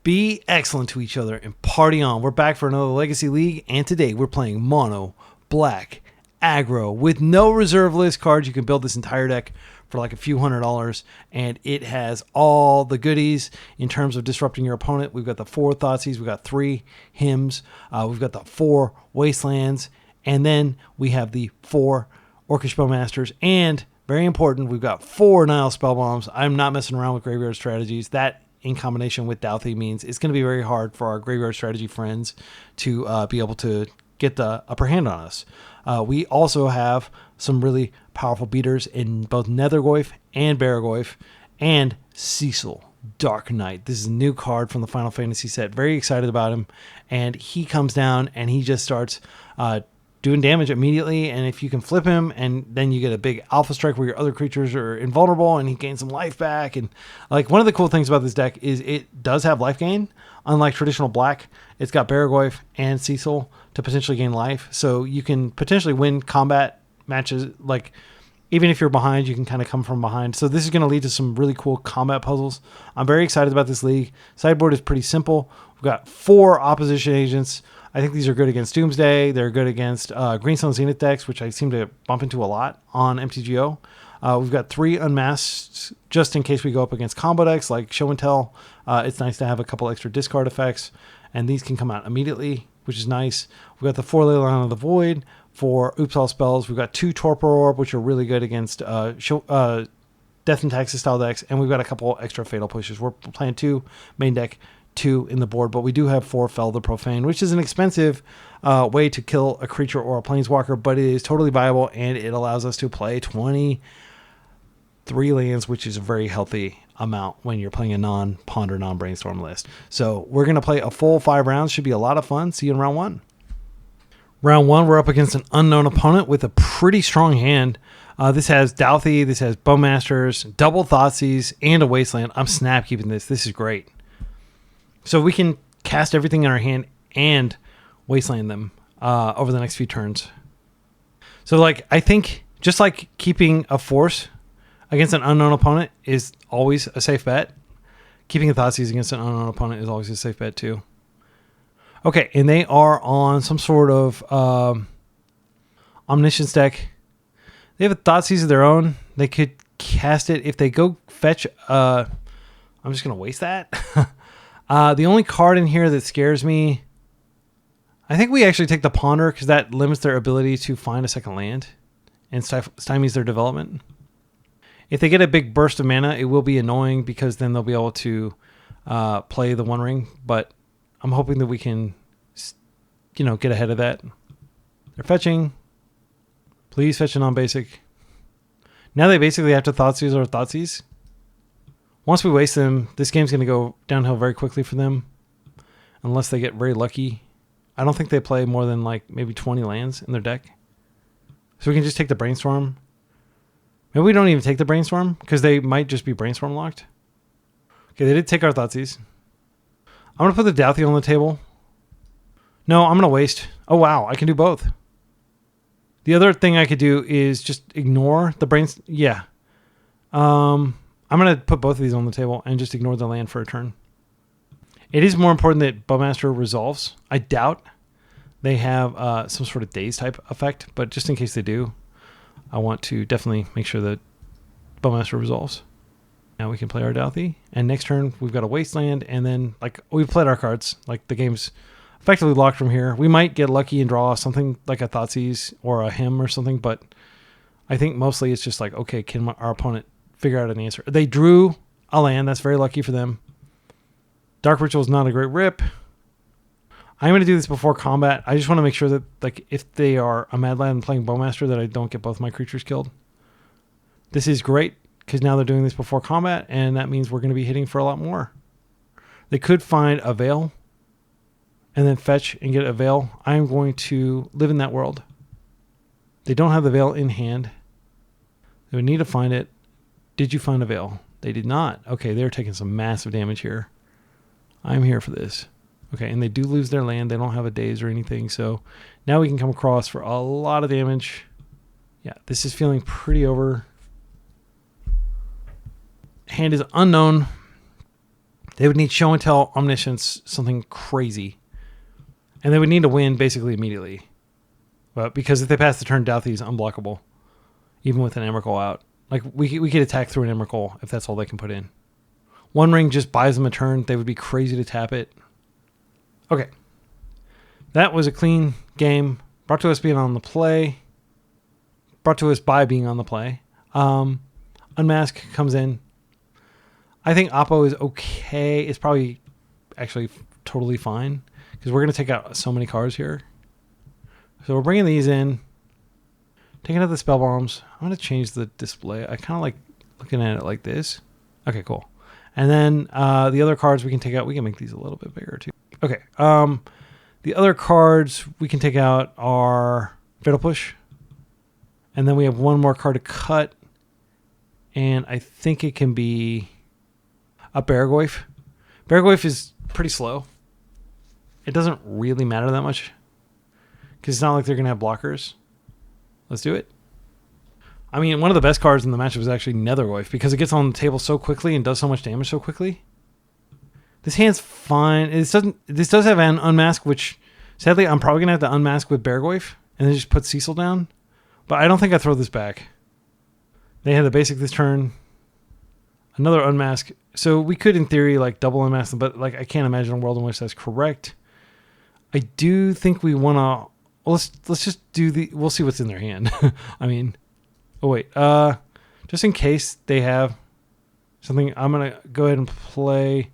Be excellent to each other and party on. We're back for another Legacy League, and today we're playing Mono Black Aggro with no reserve list cards. You can build this entire deck for like a few $100s, and it has all the goodies in terms of disrupting your opponent. We've got the 4 Thoughtseize, we've got 3 Hymns, we've got the 4 Wastelands, and then we have the 4 Orcish Bowmasters, and very important, we've got 4 Nile Spellbombs. I'm not messing around with graveyard strategies. That in combination with Douthie means it's going to be very hard for our graveyard strategy friends to be able to get the upper hand on us. We also have some really powerful beaters in both Nethergoyf and Baragoyf and Cecil, Dark Knight. This is a new card from the Final Fantasy set. Very excited about him. And he comes down and he just starts doing damage immediately, and if you can flip him, and then you get a big alpha strike where your other creatures are invulnerable and he gains some life back. And like, one of the cool things about this deck is it does have life gain. Unlike traditional black, it's got Baragoyf and Cecil to potentially gain life, so you can potentially win combat matches. Like, even if you're behind, you can kind of come from behind. So this is going to lead to some really cool combat puzzles. I'm very excited about this league. Sideboard is pretty simple. We've got 4 opposition agents. I think these are good against Doomsday. They're good against Greenstone Zenith decks, which I seem to bump into a lot on MTGO. We've got 3 Unmasked just in case we go up against combo decks like Show and Tell. It's nice to have a couple extra discard effects, and these can come out immediately, which is nice. We've got the 4 Leyline of the Void for Oops All Spells. We've got 2 Torpor Orb, which are really good against Death and Taxes style decks, and we've got a couple extra Fatal Pushes. We're playing 2 main deck, 2 in the board, but we do have 4 Fell the Profane, which is an expensive way to kill a creature or a planeswalker, but it is totally viable, and it allows us to play 23 lands, which is a very healthy amount when you're playing a non-ponder, non-brainstorm list. So we're going to play a full 5 rounds. Should be a lot of fun. See you in round 1. Round 1, we're up against an unknown opponent with a pretty strong hand. This has Douthie, this has Bowmasters, double Thoughtseize, and a Wasteland. I'm snap keeping this. This is great. So we can cast everything in our hand and Wasteland them over the next few turns. So, like, I think just like keeping a force against an unknown opponent is always a safe bet, keeping a Thoughtseize against an unknown opponent is always a safe bet too. Okay, and they are on some sort of Omniscience deck. They have a Thoughtseize of their own. They could cast it if they go fetch. I'm just going to waste that. The only card in here that scares me, I think we actually take the Ponder, because that limits their ability to find a second land and stymies their development. If they get a big burst of mana, it will be annoying, because then they'll be able to play the One Ring, but I'm hoping that we can, get ahead of that. They're fetching. Please fetch a non-basic. Now they basically have to Thoughtseize or Thoughtseize. Once we waste them, this game's going to go downhill very quickly for them, unless they get very lucky. I don't think they play more than like maybe 20 lands in their deck. So we can just take the Brainstorm. Maybe we don't even take the Brainstorm, because they might just be Brainstorm locked. Okay, they did take our Thoughtseize. I'm going to put the Douthie on the table. No, I'm going to waste. Oh, wow, I can do both. The other thing I could do is just ignore the brains. Yeah. I'm going to put both of these on the table and just ignore the land for a turn. It is more important that Bowmaster resolves. I doubt they have some sort of daze type effect, but just in case they do, I want to definitely make sure that Bowmaster resolves. Now we can play our Douthie, and next turn we've got a Wasteland, and then like we've played our cards. Like, the game's effectively locked from here. We might get lucky and draw something like a Thoughtseize or a Hymn or something, but I think mostly it's just like, okay, can our opponent figure out an answer? They drew a land. That's very lucky for them. Dark Ritual is not a great rip. I'm going to do this before combat. I just want to make sure that, like, if they are a Mad Lad and playing Bowmaster, that I don't get both my creatures killed. This is great, because now they're doing this before combat, and that means we're going to be hitting for a lot more. They could find a Veil and then fetch and get a Veil. I'm going to live in that world. They don't have the Veil in hand. They would need to find it. Did you find a Veil? They did not. Okay, they're taking some massive damage here. I'm here for this. Okay, and they do lose their land. They don't have a daze or anything, so now we can come across for a lot of damage. Yeah, this is feeling pretty over. Hand is unknown. They would need Show and Tell, Omniscience, something crazy. And they would need to win basically immediately. But because if they pass the turn, Douthy's unblockable. Even with an Emrakul out. Like, we could attack through an Emrakul if that's all they can put in. One Ring just buys them a turn. They would be crazy to tap it. Okay. That was a clean game. Brought to us being on the play. Brought to us by being on the play. Unmask comes in. I think Oppo is okay. It's probably actually totally fine. Because we're going to take out so many cards here. So we're bringing these in. Taking out the Spell Bombs. I'm going to change the display. I kind of like looking at it like this. Okay, cool. And then the other cards we can take out. We can make these a little bit bigger too. Okay. The other cards we can take out are Fatal Push. And then we have one more card to cut. And I think it can be a Barragoyf. Barragoyf is pretty slow. It doesn't really matter that much. Because it's not like they're going to have blockers. Let's do it. I mean, one of the best cards in the matchup is actually Nethergoyf because it gets on the table so quickly and does so much damage so quickly. This hand's fine. This does have an unmask, which sadly I'm probably going to have to unmask with Barragoyf and then just put Cecil down. But I don't think I throw this back. They had the basic this turn. Another unmask. So we could, in theory, like double unmask them, but like I can't imagine a world in which that's correct. I do think we want to... Well, let's just do the... We'll see what's in their hand. I mean... Oh, wait. Just in case they have something, I'm going to go ahead and play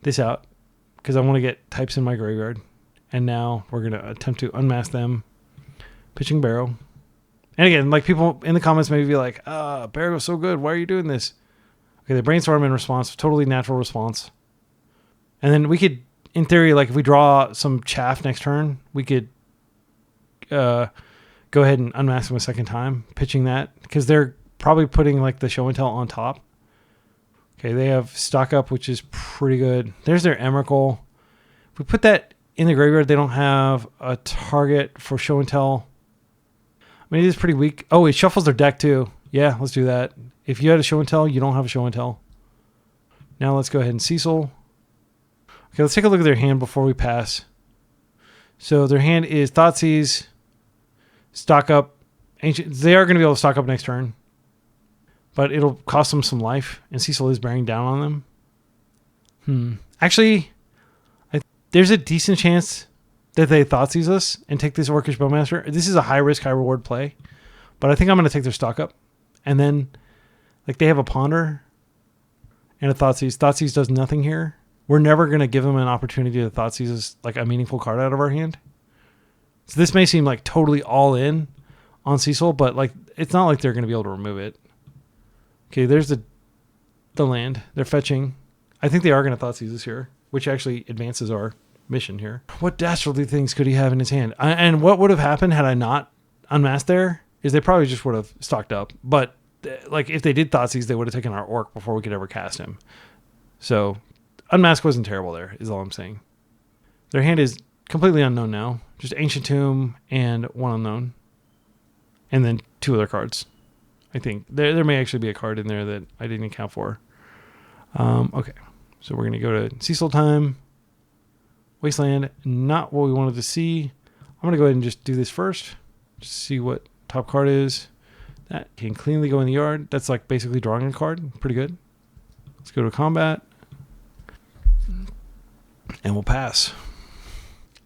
this out because I want to get types in my graveyard. And now we're going to attempt to unmask them. Pitching Barrow. And again, like people in the comments may be like, Barrow's so good. Why are you doing this? Okay, they brainstorm in response. Totally natural response. And then we could, in theory, like if we draw some chaff next turn, we could... go ahead and unmask them a second time, pitching that, because they're probably putting like the Show and Tell on top. Okay, they have Stock Up, which is pretty good. There's their Emrakul. If we put that in the graveyard, they don't have a target for Show and Tell. I mean, it is pretty weak. Oh, it shuffles their deck too. Yeah, let's do that. If you had a Show and Tell, you don't have a Show and Tell. Now let's go ahead and Cecil. Okay, let's take a look at their hand before we pass. So their hand is Thoughtseize, Stock Up, Ancient. They are going to be able to stock up next turn, but it'll cost them some life, and Cecil is bearing down on them. Actually, there's a decent chance that they Thoughtseize us and take this Orcish Bowmaster. This is a high risk, high reward play, but I think I'm going to take their Stock Up, and then like they have a Ponder and a Thoughtseize. Thoughtseize does nothing here. We're never going to give them an opportunity to Thoughtseize us like a meaningful card out of our hand. So this may seem like totally all in on Cecil, but like it's not like they're going to be able to remove it. Okay, there's the land. They're fetching. I think they are going to Thoughtseize this here, which actually advances our mission here. What dastardly things could he have in his hand? And what would have happened had I not unmasked there is they probably just would have stocked up. But like if they did Thoughtseize, they would have taken our Orc before we could ever cast him. So unmask wasn't terrible there, is all I'm saying. Their hand is completely unknown now. Just Ancient Tomb and one unknown. And then two other cards. I think. There may actually be a card in there that I didn't account for. Okay. So we're going to go to Cecil time. Wasteland. Not what we wanted to see. I'm going to go ahead and just do this first. Just see what top card is. That can cleanly go in the yard. That's like basically drawing a card. Pretty good. Let's go to combat. And we'll pass.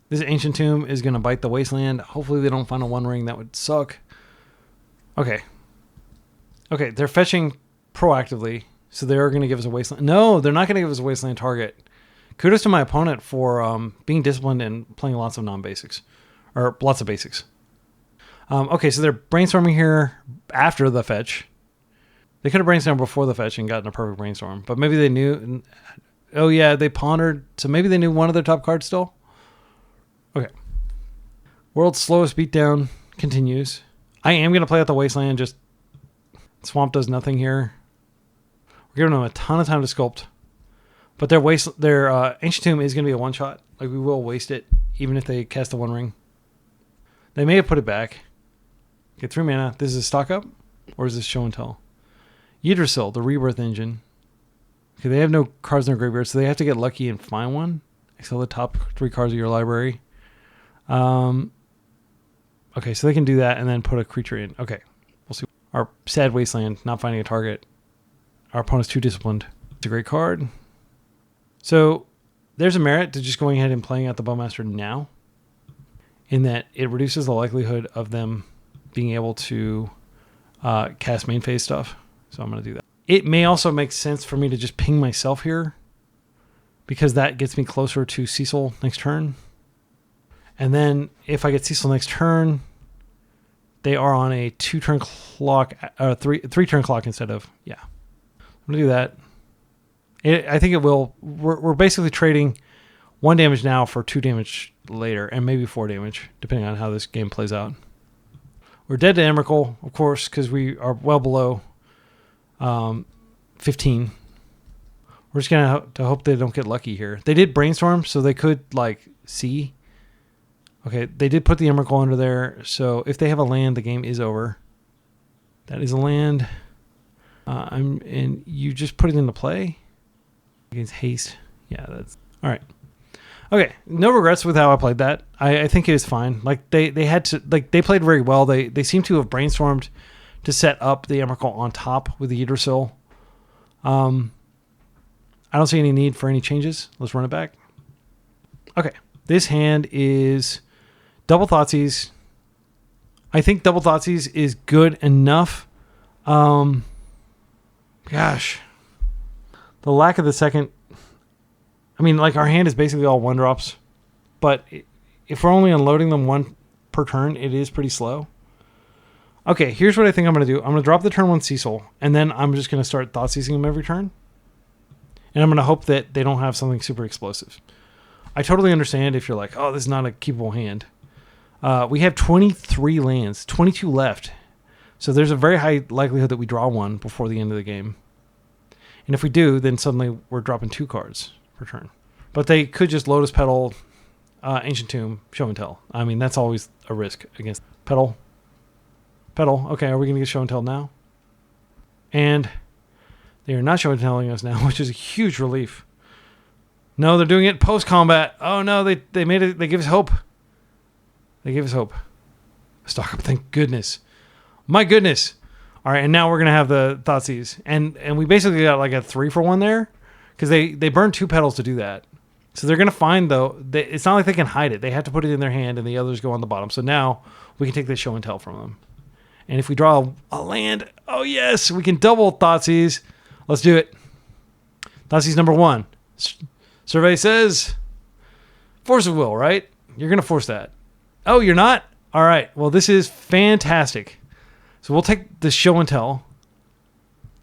This Ancient Tomb is going to bite the Wasteland. Hopefully they don't find a One Ring. That would suck. Okay. Okay, they're fetching proactively. So they're going to give us a Wasteland. No, they're not going to give us a Wasteland target. Kudos to my opponent for being disciplined and playing lots of non-basics. Or lots of basics. Okay, so they're brainstorming here after the fetch. They could have brainstormed before the fetch and gotten a perfect brainstorm. But maybe they knew... Oh yeah, they pondered. So maybe they knew one of their top cards still? Okay. World's slowest beatdown continues. I am going to play out the Wasteland. Just Swamp does nothing here. We're giving them a ton of time to sculpt. But their Ancient Tomb is going to be a one-shot. Like, we will waste it, even if they cast the One Ring. They may have put it back. Get 3 mana. This is a Stock Up? Or is this Show and Tell? Yggdrasil, the Rebirth Engine. Okay, they have no cards in their graveyard, so they have to get lucky and find one. Exile the top 3 cards of your library. Okay, so they can do that and then put a creature in. Okay, we'll see. Our sad wasteland, not finding a target. Our opponent's too disciplined. It's a great card. So there's a merit to just going ahead and playing out the Bowmaster now, in that it reduces the likelihood of them being able to cast main phase stuff. So I'm going to do that. It may also make sense for me to just ping myself here, because that gets me closer to Cecil next turn. And then if I get Cecil next turn, they are on a 2-turn clock, or 3-turn clock instead of, yeah. I'm going to do that. I think it will. We're basically trading 1 damage now for 2 damage later, and maybe 4 damage, depending on how this game plays out. We're dead to Emrakul, of course, because we are well below 15. We're just going to hope they don't get lucky here. They did Brainstorm, so they could, like, see. Okay, they did put the Emrakul under there, so if they have a land, the game is over. That is a land. And you just put it into play. Against haste. Yeah, that's... All right. Okay, no regrets with how I played that. I think it was fine. Like, they had to... Like, they played very well. They seem to have brainstormed to set up the Emrakul on top with the Yggdrasil. I don't see any need for any changes. Let's run it back. Okay, this hand is double Thoughtseize. I think double Thoughtseize is good enough. Gosh. The lack of the second... I mean, like, our hand is basically all 1-drops. But if we're only unloading them 1 per turn, it is pretty slow. Okay, here's what I think I'm going to do. I'm going to drop the turn 1 Cecil, and then I'm just going to start Thoughtseizing them every turn. And I'm going to hope that they don't have something super explosive. I totally understand if you're like, oh, this is not a keepable hand. We have 23 lands, 22 left. So there's a very high likelihood that we draw 1 before the end of the game. And if we do, then suddenly we're dropping 2 cards per turn. But they could just Lotus Petal, Ancient Tomb, Show and Tell. I mean, that's always a risk against Petal. Okay, are we going to get Show and Tell now? And they are not Show and Telling us now, which is a huge relief. No, they're doing it post-combat. Oh, no, they made it. They give us hope. They gave us hope. Stock up, thank goodness. My goodness. All right, and now we're going to have the Thoughtseize. And we basically got like a 3-for-1 there, because they burned 2 petals to do that. So they're going to find, though, it's not like they can hide it. They have to put it in their hand, and the others go on the bottom. So now we can take the Show and Tell from them. And if we draw a land, oh yes, we can double Thoughtseize. Let's do it. Thoughtseize number 1. Survey says Force of Will, right? You're going to force that. Oh, you're not? All right. Well, this is fantastic. So we'll take the Show and Tell.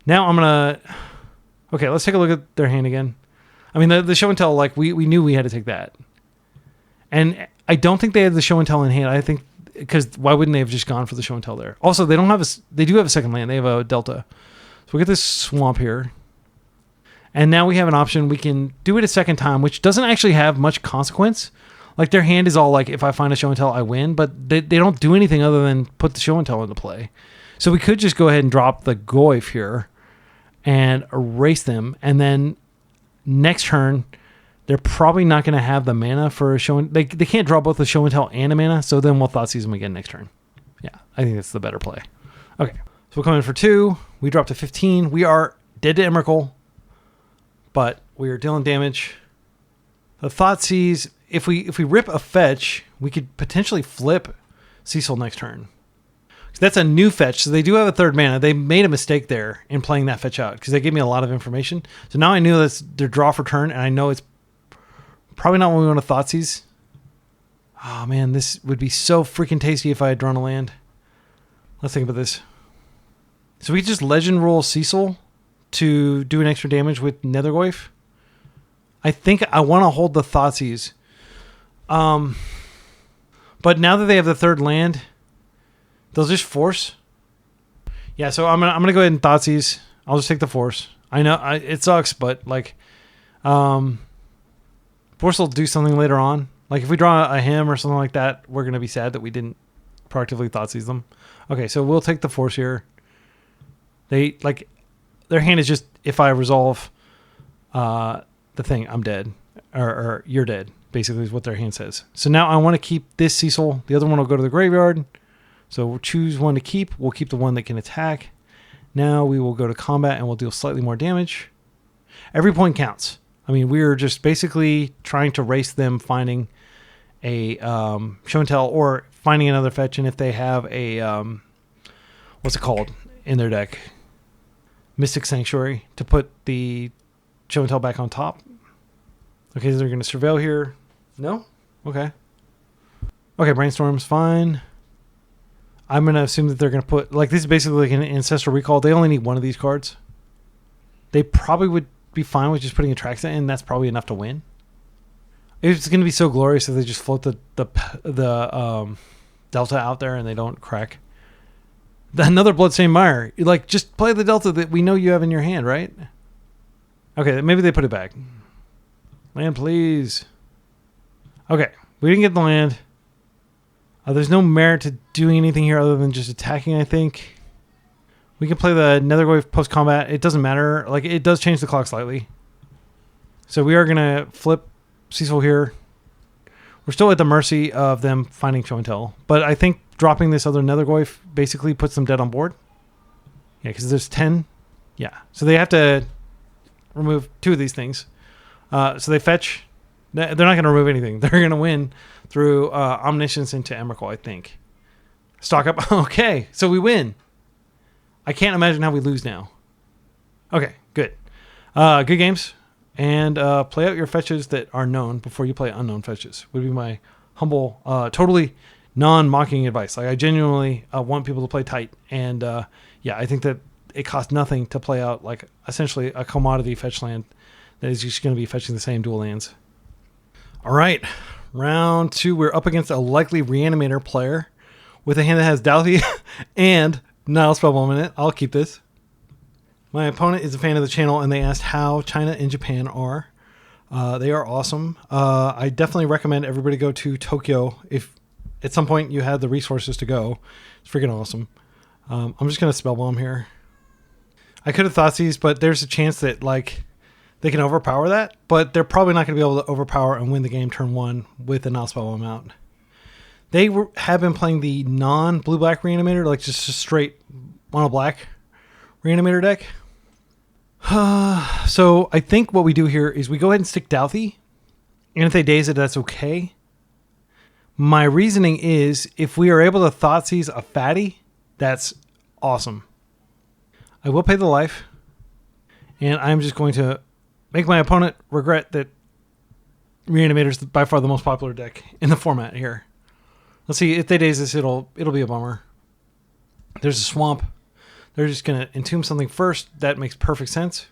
Now I'm going to... Okay, let's take a look at their hand again. I mean, the Show and Tell, like, we knew we had to take that. And I don't think they had the Show and Tell in hand. I think... Because why wouldn't they have just gone for the Show and Tell there? Also, they don't have they do have a second land. They have a Delta. So we get this Swamp here. And now we have an option. We can do it a second time, which doesn't actually have much consequence. Like, their hand is all like, if I find a Show and Tell, I win. But they don't do anything other than put the Show and Tell into play. So we could just go ahead and drop the Goyf here and erase them. And then next turn... They're probably not going to have the mana for a Show and... They can't draw both the Show and Tell and a mana, so then we'll Thoughtseize them again next turn. Yeah, I think that's the better play. Okay, so we'll come in for 2. We drop to 15. We are dead to Emrakul, but we are dealing damage. The Thoughtseize, if we rip a fetch, we could potentially flip Cecil next turn. So that's a new fetch, so they do have a 3rd mana. They made a mistake there in playing that fetch out, because they gave me a lot of information. So now I knew that's their draw for turn, and I know it's probably not what we want to Thoughtseize. Oh, man, this would be so freaking tasty if I had drawn a land. Let's think about this. So we just Legend Roll Cecil to do an extra damage with Nethergoyf. I think I want to hold the Thoughtseize. But now that they have the 3rd land, they'll just force. Yeah, so I'm gonna go ahead and Thoughtseize. I'll just take the force. I know it sucks, but like... Force will do something later on. Like, if we draw a him or something like that, we're going to be sad that we didn't proactively Thoughtseize them. Okay, so we'll take the force here. Their hand is just, if I resolve the thing, I'm dead. Or you're dead, basically is what their hand says. So now I want to keep this Cecil. The other one will go to the graveyard. So we'll choose one to keep. We'll keep the one that can attack. Now we will go to combat and we'll deal slightly more damage. Every point counts. I mean, we're just basically trying to race them finding a show and tell or finding another fetch. And if they have a, what's it called in their deck? Mystic Sanctuary to put the show and tell back on top. Okay, so they're going to surveil here. No? Okay. Okay, Brainstorm's fine. I'm going to assume that they're going to put... Like, this is basically like an Ancestral Recall. They only need one of these cards. They probably would be fine with just putting a Traxa in. That's probably enough to win. It's going to be so glorious if they just float the Delta out there and they don't crack. Another Bloodstained Mire. Like, just play the Delta that we know you have in your hand, right? Okay, maybe they put it back. Land, please. Okay, we didn't get the land. There's no merit to doing anything here other than just attacking, I think. We can play the Netherwave post-combat. It doesn't matter. Like, it does change the clock slightly. So we are going to flip Cecil here. We're still at the mercy of them finding show and tell. But I think dropping this other Netherwave basically puts them dead on board. Yeah, because there's 10. Yeah, so they have to remove 2 of these things. So they fetch. They're not going to remove anything. They're going to win through Omniscience into Emrakul, I think. Stock up. Okay, so we win. I can't imagine how we lose now. Okay, good. Good games. And play out your fetches that are known before you play unknown fetches. Would be my humble, totally non-mocking advice. Like, I genuinely want people to play tight. And yeah, I think that it costs nothing to play out like essentially a commodity fetch land that is just going to be fetching the same dual lands. All right, round 2. We're up against a likely Reanimator player with a hand that has Douthie and Nile Spellbomb in it. I'll keep this. My opponent is a fan of the channel, and they asked how China and Japan are. They are awesome. I definitely recommend everybody go to Tokyo if at some point you have the resources to go. It's freaking awesome. I'm just going to Spellbomb here. I could have thought these, but there's a chance that like they can overpower that, but they're probably not going to be able to overpower and win the game turn 1 with the Nile Spellbomb out. They have been playing the non-blue-black Reanimator, like just a straight mono-black Reanimator deck. So I think what we do here is we go ahead and stick Douthie, and if they daze it, that's okay. My reasoning is if we are able to Thoughtseize a fatty, that's awesome. I will pay the life, and I'm just going to make my opponent regret that Reanimator is by far the most popular deck in the format here. Let's see, if they daze this, it'll be a bummer. There's a swamp. They're just going to entomb something first. That makes perfect sense.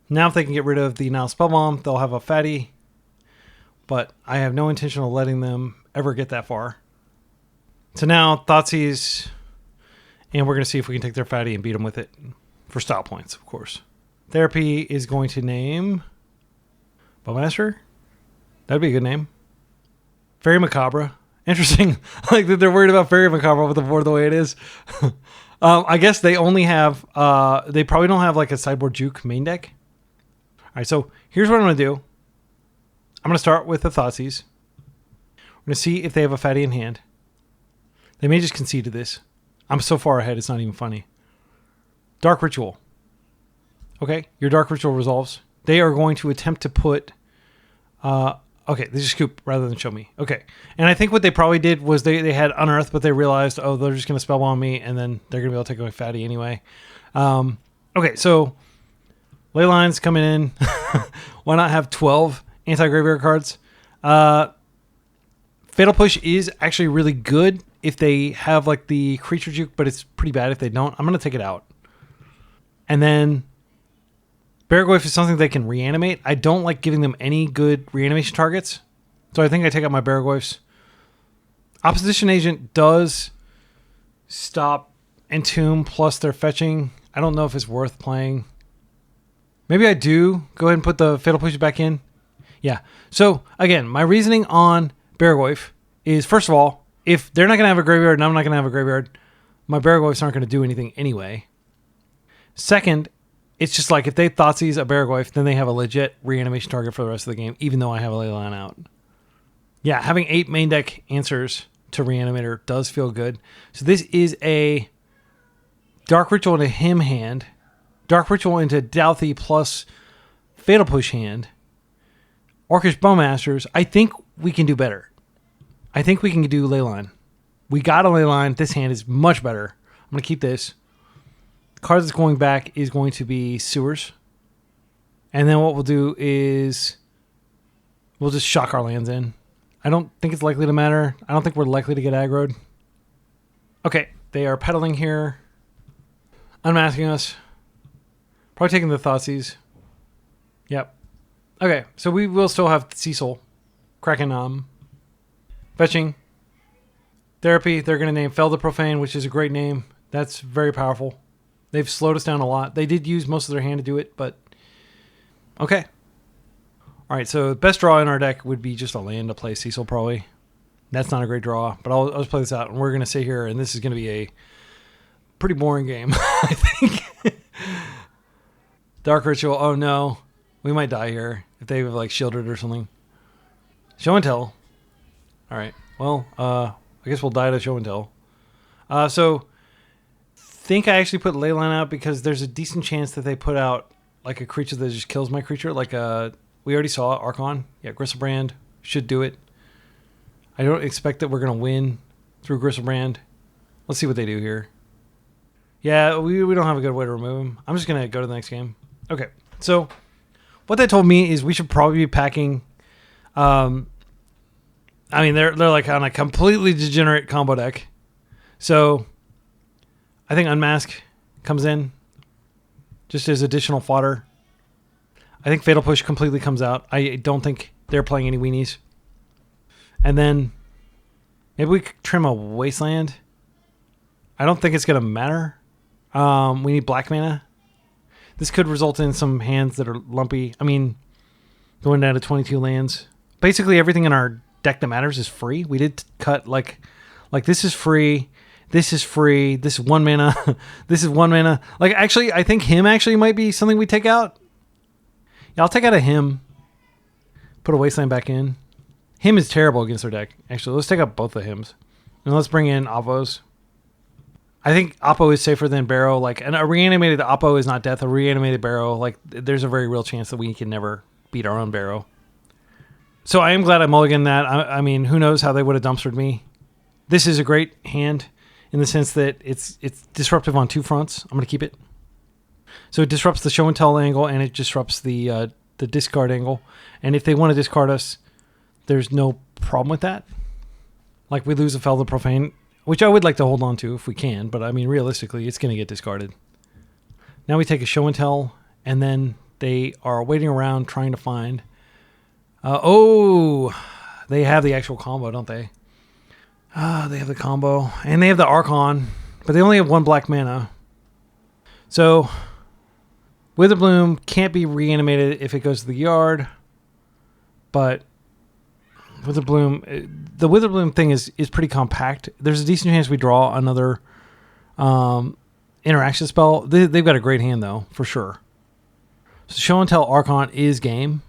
Now if they can get rid of the Nile Spellbomb, they'll have a fatty. But I have no intention of letting them ever get that far. So now Thoughtseize, and we're going to see if we can take their fatty and beat them with it for style points, of course. Therapy is going to name Bowmaster. That'd be a good name. Fairy Macabre. Interesting. Like that they're worried about Fairy Macabre with the board the way it is. I guess they only have, they probably don't have like a sideboard juke main deck. All right, so here's what I'm going to do. I'm going to start with the Thoughtseize. We're going to see if they have a fatty in hand. They may just concede to this. I'm so far ahead, it's not even funny. Dark Ritual. Okay, your Dark Ritual resolves. They are going to attempt to put... okay, they just scoop rather than show me. Okay, and I think what they probably did was they had Unearth, but they realized, oh, they're just going to Spellbomb me, and then they're going to be able to take away fatty anyway. Okay, so Leylines coming in. Why not have 12 anti-graveyard cards? Fatal Push is actually really good if they have like the creature juke, but it's pretty bad if they don't. I'm going to take it out. And then Barragoyf is something they can reanimate. I don't like giving them any good reanimation targets, so I think I take out my Barragoyfs. Opposition Agent does stop Entomb plus their fetching. I don't know if it's worth playing. Maybe I do. Go ahead and put the Fatal Push back in. Yeah. So, again, my reasoning on Barragoyf is, first of all, if they're not going to have a graveyard and I'm not going to have a graveyard, my Barragoyfs aren't going to do anything anyway. Second, It's just like if they Thoughtseize a Barragoyf, then they have a legit reanimation target for the rest of the game, even though I have a Leyline out. Yeah, having 8 main deck answers to Reanimator does feel good. So this is a Dark Ritual into him hand, Dark Ritual into Douthie plus Fatal Push hand, Orcish Bowmasters. I think we can do better. I think we can do Leyline. We got a Leyline. This hand is much better. I'm going to keep this. The card that's going back is going to be Sewers. And then what we'll do is we'll just shock our lands in. I don't think it's likely to matter. I don't think we're likely to get aggroed. Okay, they are pedaling here. Unmasking us. Probably taking the Thoughtseize. Yep. Okay, so we will still have Cecil. Kraken fetching. Therapy, they're going to name Fel the Profane, which is a great name. That's very powerful. They've slowed us down a lot. They did use most of their hand to do it, but okay. All right, so the best draw in our deck would be just a land to play Cecil, probably. That's not a great draw, but I'll just play this out, and we're going to sit here, and this is going to be a pretty boring game, I think. Dark Ritual, oh no. We might die here if they have like shielded or something. Show and Tell. All right, well, I guess we'll die to Show and Tell. So think I actually put Leyline out because there's a decent chance that they put out like a creature that just kills my creature, like we already saw Archon. Yeah, Gristlebrand should do it. I don't expect that we're going to win through Gristlebrand. Let's see what they do here. Yeah, we don't have a good way to remove him. I'm just going to go to the next game. Okay, so what they told me is we should probably be packing... I mean, they're like on a completely degenerate combo deck. So I think Unmask comes in just as additional fodder. I think Fatal Push completely comes out. I don't think they're playing any weenies. And then maybe we could trim a Wasteland. I don't think it's going to matter. We need black mana. This could result in some hands that are lumpy. I mean, going down to 22 lands. Basically, everything in our deck that matters is free. We did cut like this is free. This is free. This is 1 mana. This is 1 mana. Like, actually, I think him actually might be something we take out. Yeah, I'll take out a him. Put a Wasteland back in. Him is terrible against our deck. Actually, let's take out both of hims. And let's bring in Oppos. I think Oppo is safer than Barrow. Like, and a reanimated Oppo is not death. A reanimated Barrow, like, there's a very real chance that we can never beat our own Barrow. So I am glad I mulliganed that. I mean, who knows how they would have dumpstered me. This is a great hand in the sense that it's disruptive on 2 fronts. I'm going to keep it. So it disrupts the show and tell angle, and it disrupts the discard angle. And if they want to discard us, there's no problem with that. Like, we lose a Fel the Profane, which I would like to hold on to if we can, but I mean, realistically, it's going to get discarded. Now we take a show and tell, and then they are waiting around trying to find... they have the actual combo, don't they? They have the combo, and they have the Archon, but they only have 1 black mana. So, Witherbloom can't be reanimated if it goes to the yard, but Witherbloom, the Witherbloom thing is pretty compact. There's a decent chance we draw another interaction spell. They've got a great hand, though, for sure. So Show and Tell Archon is game.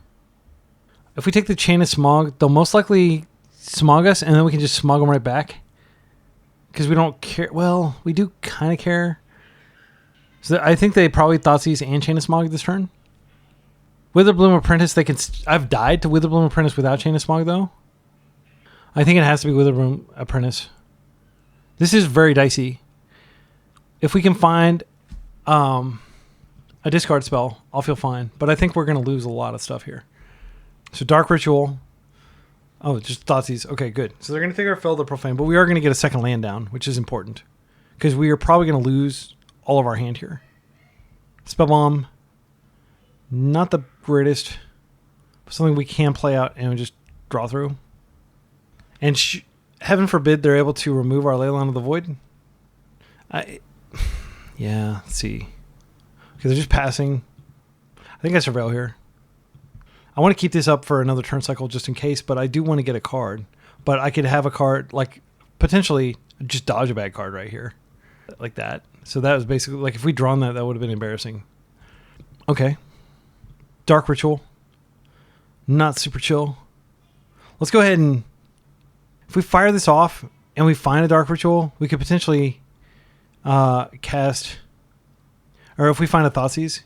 If we take the Chain of Smog, they'll most likely smog us, and then we can just smog them right back. Because we don't care. Well, we do kind of care. So I think they probably Thoughtseize and Chain of Smog this turn. Witherbloom Apprentice, they can... I've died to Witherbloom Apprentice without Chain of Smog, though. I think it has to be Witherbloom Apprentice. This is very dicey. If we can find a discard spell, I'll feel fine. But I think we're going to lose a lot of stuff here. So Dark Ritual. Oh, just Thoughtseize. Okay, good. So they're going to take our Fel the Profane, but we are going to get a second land down, which is important. Because we are probably going to lose all of our hand here. Spell Bomb. Not the greatest. Something we can play out and just draw through. And heaven forbid they're able to remove our Leyline of the Void. Yeah, let's see. Okay, they're just passing. I think I surveil here. I want to keep this up for another turn cycle just in case, but I do want to get a card. But I could have a card, like, potentially just dodge a bad card right here. Like that. So that was basically, like, if we'd drawn that, that would have been embarrassing. Okay. Dark Ritual. Not super chill. Let's go ahead and... If we fire this off and we find a Dark Ritual, we could potentially cast... Or if we find a Thoughtseize...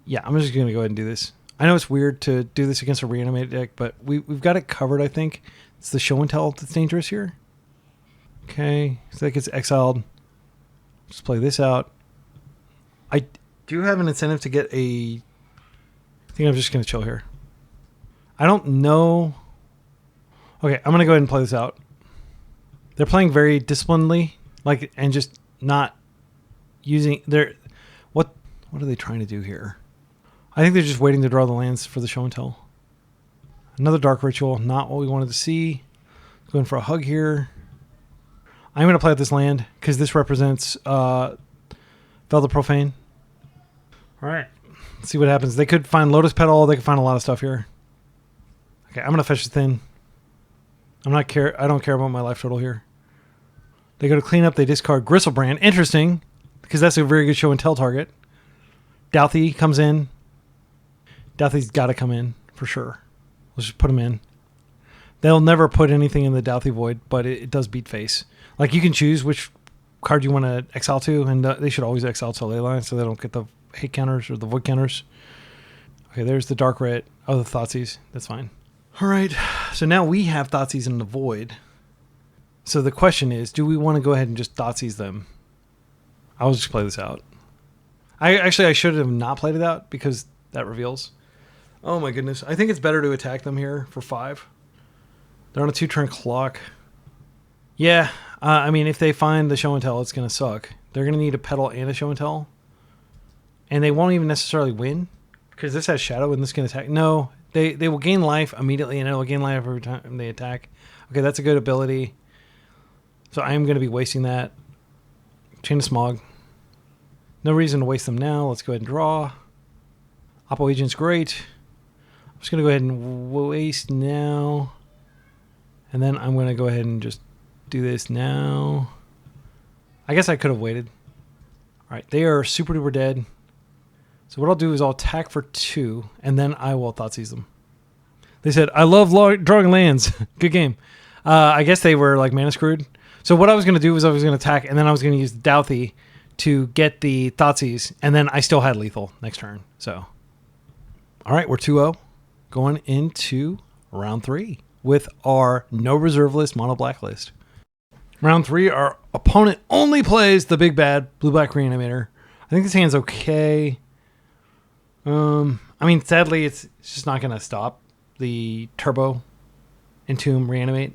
Yeah, I'm just going to go ahead and do this. I know it's weird to do this against a Reanimated deck, but we've got it covered, I think. It's the Show and Tell that's dangerous here. Okay, so that gets exiled. Just play this out. I do have an incentive to get a... I think I'm just going to chill here. I don't know... Okay, I'm going to go ahead and play this out. They're playing very disciplinedly, like, and just not using their... What are they trying to do here? I think they're just waiting to draw the lands for the Show and Tell. Another Dark Ritual, not what we wanted to see. Going for a hug here. I'm going to play out this land because this represents Veil the Profane. All right. Let's see what happens. They could find Lotus Petal. They could find a lot of stuff here. Okay, I'm going to fetch the Thin. I don't care about my life total here. They go to clean up. They discard Gristlebrand. Interesting, because that's a very good Show and Tell target. Douthie comes in. Douthie's got to come in for sure. Let's just put him in. They'll never put anything in the Douthie Void, but it does beat face. Like, you can choose which card you want to exile to, and they should always exile to Leyline so they don't get the hate counters or the void counters. Okay, there's the Dark Ret. Oh, the Thoughtseize. That's fine. All right, so now we have Thoughtseize in the Void. So the question is, do we want to go ahead and just Thoughtseize them? I'll just play this out. I should have not played it out because that reveals. Oh my goodness. I think it's better to attack them here for 5. They're on a 2-turn clock. Yeah, I mean, if they find the Show and Tell, it's going to suck. They're going to need a Petal and a Show and Tell. And they won't even necessarily win because this has Shadow and this can attack. No, they will gain life immediately and it will gain life every time they attack. Okay, that's a good ability. So I am going to be wasting that. Chain of Smog. No reason to waste them now. Let's go ahead and draw. Oppo Agent's great. I'm just going to go ahead and waste now. And then I'm going to go ahead and just do this now. I guess I could have waited. All right, they are super duper dead. So what I'll do is I'll attack for 2, and then I will Thoughtseize them. They said, I love drawing lands. Good game. I guess they were like mana screwed. So what I was going to do was I was going to attack, and then I was going to use the Douthie to get the Thoughtseize, and then I still had lethal next turn. So, all right, we're 2-0 going into round 3 with our no reserve list mono black list. Round 3, our opponent only plays the big bad blue-black Reanimator. I think this hand's okay. I mean, sadly, it's just not going to stop the Turbo Entomb Reanimate.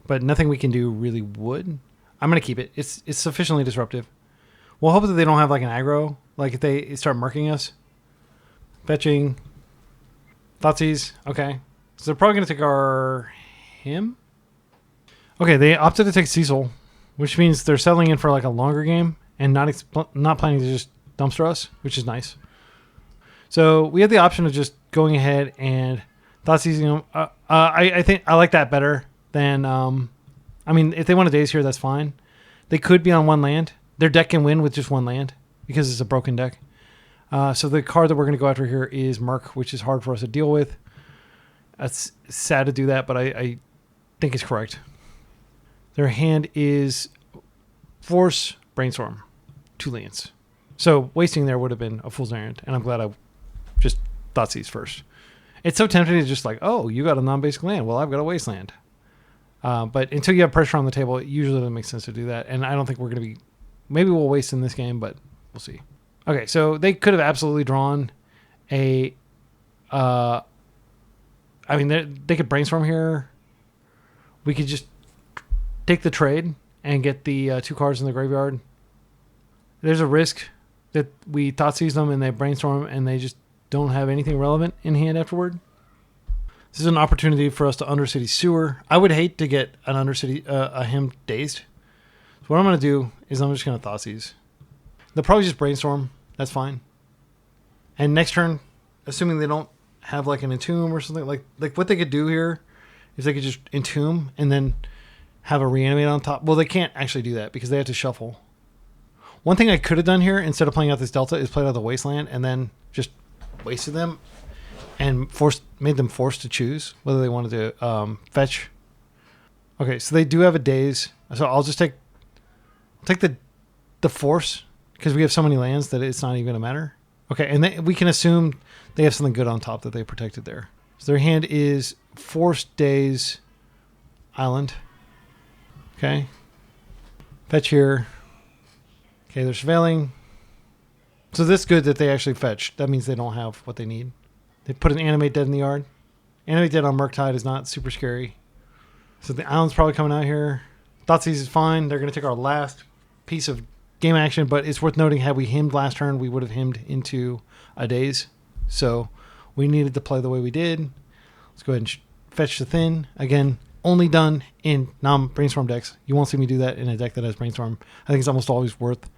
But nothing we can do really would. I'm going to keep it. It's sufficiently disruptive. We'll hope that they don't have like an aggro. Like if they start murking us. Fetching. Thoughtseize. Okay. So they're probably going to take him. Okay, they opted to take Cecil, which means they're settling in for like a longer game and not planning to just dumpster us, which is nice. So we have the option of just going ahead and Thoughtseizing them. I think I like that better than... I mean, if they want to daze here, that's fine. They could be on 1 land. Their deck can win with just 1 land because it's a broken deck. So the card that we're going to go after here is Murk, which is hard for us to deal with. It's sad to do that, but I think it's correct. Their hand is Force, Brainstorm, 2 lands. So wasting there would have been a fool's errand, and I'm glad I just Thoughtseize first. It's so tempting to just like, oh, you got a non-basic land. Well, I've got a wasteland. But until you have pressure on the table, it usually doesn't make sense to do that. And I don't think we're going to be... Maybe we'll waste in this game, but we'll see. Okay, so they could have absolutely drawn a... I mean, they could Brainstorm here. We could just take the trade and get the 2 cards in the graveyard. There's a risk that we Thoughtseize them and they Brainstorm and they just don't have anything relevant in hand afterward. This is an opportunity for us to Undercity Sewer. I would hate to get an Undercity, him dazed. So what I'm going to do is I'm just going to Thoughtseize. They'll probably just Brainstorm. That's fine. And next turn, assuming they don't have like an Entomb or something, like what they could do here is they could just Entomb and then have a Reanimate on top. Well, they can't actually do that because they have to shuffle. One thing I could have done here, instead of playing out this Delta, is played out the Wasteland and then just wasted them and made them forced to choose whether they wanted to fetch. Okay, so they do have a daze. So I'll take the force because we have so many lands that it's not even going to matter. Okay, and we can assume they have something good on top that they protected there. So their hand is Force, Daze, Island. Okay. Fetch here. Okay, they're surveilling. So this is good that they actually fetch. That means they don't have what they need. They put an Animate Dead in the yard. Animate Dead on Murktide is not super scary. So the Island's probably coming out here. Thoughtseize is fine. They're going to take our last piece of game action, but it's worth noting, had we himmed last turn, we would have himmed into a daze. So we needed to play the way we did. Let's go ahead and fetch the Thin. Again, only done in non-brainstorm decks. You won't see me do that in a deck that has brainstorm. I think it's almost always worth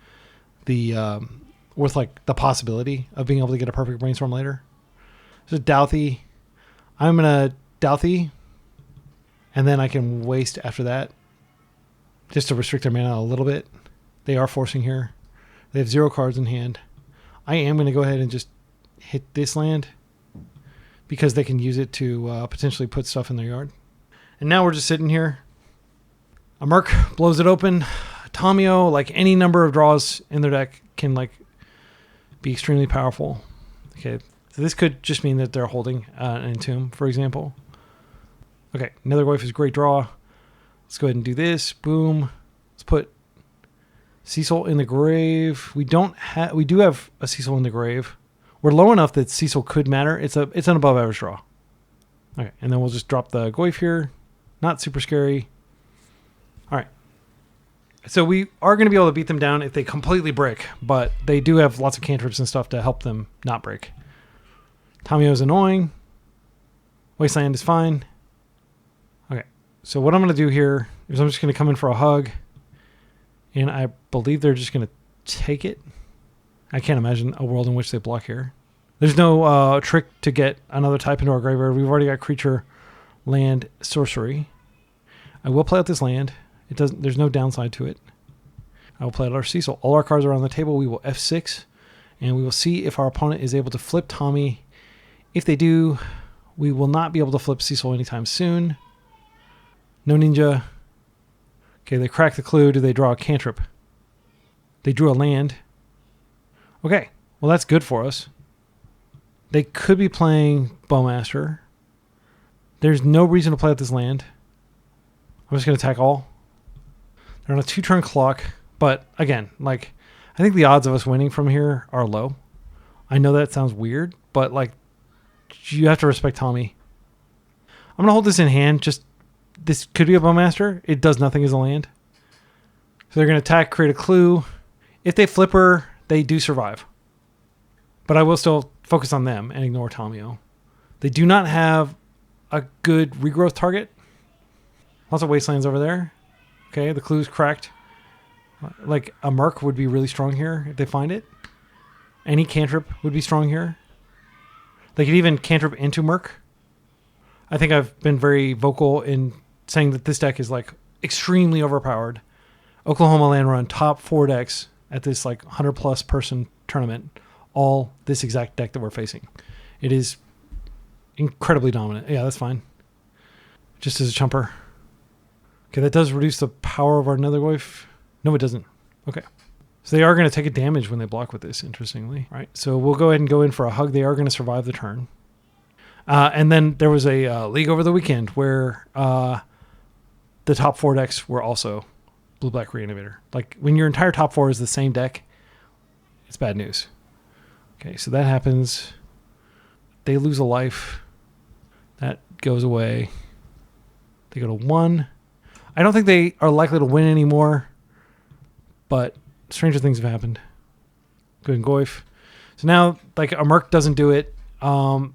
the like the possibility of being able to get a perfect brainstorm later. So Douthie. I'm going to Douthie, and then I can waste after that just to restrict their mana a little bit. They are forcing here. They have 0 cards in hand. I am going to go ahead and just hit this land because they can use it to potentially put stuff in their yard. And now we're just sitting here. A Merc blows it open. Tamiyo, like any number of draws in their deck, can like be extremely powerful. Okay, so this could just mean that they're holding an Entomb, for example. Okay, Nethergoyf is a great draw. Let's go ahead and do this. Boom. Let's put Cecil in the grave. We do have a Cecil in the grave. We're low enough that Cecil could matter. It's an above average draw. Okay, and then we'll just drop the Goyf here. Not super scary. All right. So we are going to be able to beat them down if they completely break, but they do have lots of cantrips and stuff to help them not break. Tamiyo is annoying. Wasteland is fine. Okay, so what I'm going to do here is I'm just going to come in for a hug, and I believe they're just going to take it. I can't imagine a world in which they block here. There's no trick to get another type into our graveyard. We've already got creature, land, sorcery. I will play out this land. There's no downside to it. I will play out our Cecil. All our cards are on the table. We will F6, and we will see if our opponent is able to flip Tommy. If they do, we will not be able to flip Cecil anytime soon. No ninja. Okay, they crack the clue. Do they draw a cantrip? They drew a land. Okay, well that's good for us. They could be playing Bowmaster. There's no reason to play out this land. I'm just going to attack all. They're on a 2-turn clock, but again, like, I think the odds of us winning from here are low. I know that sounds weird, but like, you have to respect Tommy. I'm going to hold this in hand. This could be a Bowmaster. It does nothing as a land. So they're going to attack, create a clue. If they flip her, they do survive. But I will still focus on them and ignore Tamiyo. They do not have a good regrowth target. Lots of wastelands over there. Okay, the clue's cracked. Like a Merc would be really strong here if they find it. Any cantrip would be strong here. They could even cantrip into Merc. I think I've been very vocal in saying that this deck is like extremely overpowered. Oklahoma Land Run, top 4 decks at this like 100+ person tournament. All this exact deck that we're facing. It is incredibly dominant. Yeah, that's fine. Just as a chumper. Okay, that does reduce the power of our Nethergoyf. No, it doesn't. Okay. So they are going to take a damage when they block with this, interestingly. All right, so we'll go ahead and go in for a hug. They are going to survive the turn. And then there was a league over the weekend where the top 4 decks were also Blue-Black Reanimator. Like, when your entire top 4 is the same deck, it's bad news. Okay, so that happens. They lose a life. That goes away. They go to 1. I don't think they are likely to win anymore, but stranger things have happened. Good and Goyf. So now, like, a Merc doesn't do it. Yeah,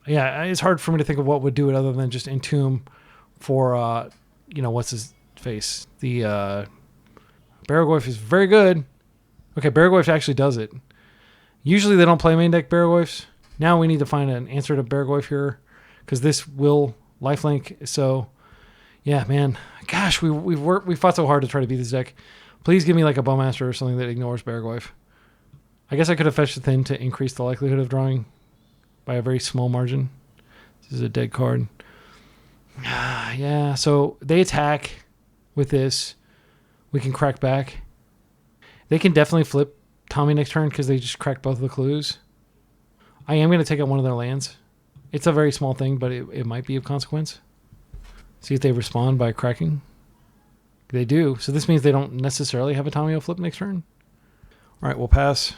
it's hard for me to think of what would do it other than just Entomb for, what's his face? The Barragoyf is very good. Okay, Barragoyf actually does it. Usually they don't play main deck Barragoyfs. Now we need to find an answer to Barragoyf here because this will lifelink. So, yeah, man. Gosh, we fought so hard to try to beat this deck. Please give me like a Bowmaster or something that ignores Beargoyf. I guess I could have fetched the Thin to increase the likelihood of drawing by a very small margin. This is a dead card. Yeah, so they attack with this. We can crack back. They can definitely flip Tommy next turn because they just cracked both of the clues. I am going to take out one of their lands. It's a very small thing, but it might be of consequence. See if they respond by cracking. They do. So this means they don't necessarily have a Tommy flip next turn. All right, we'll pass.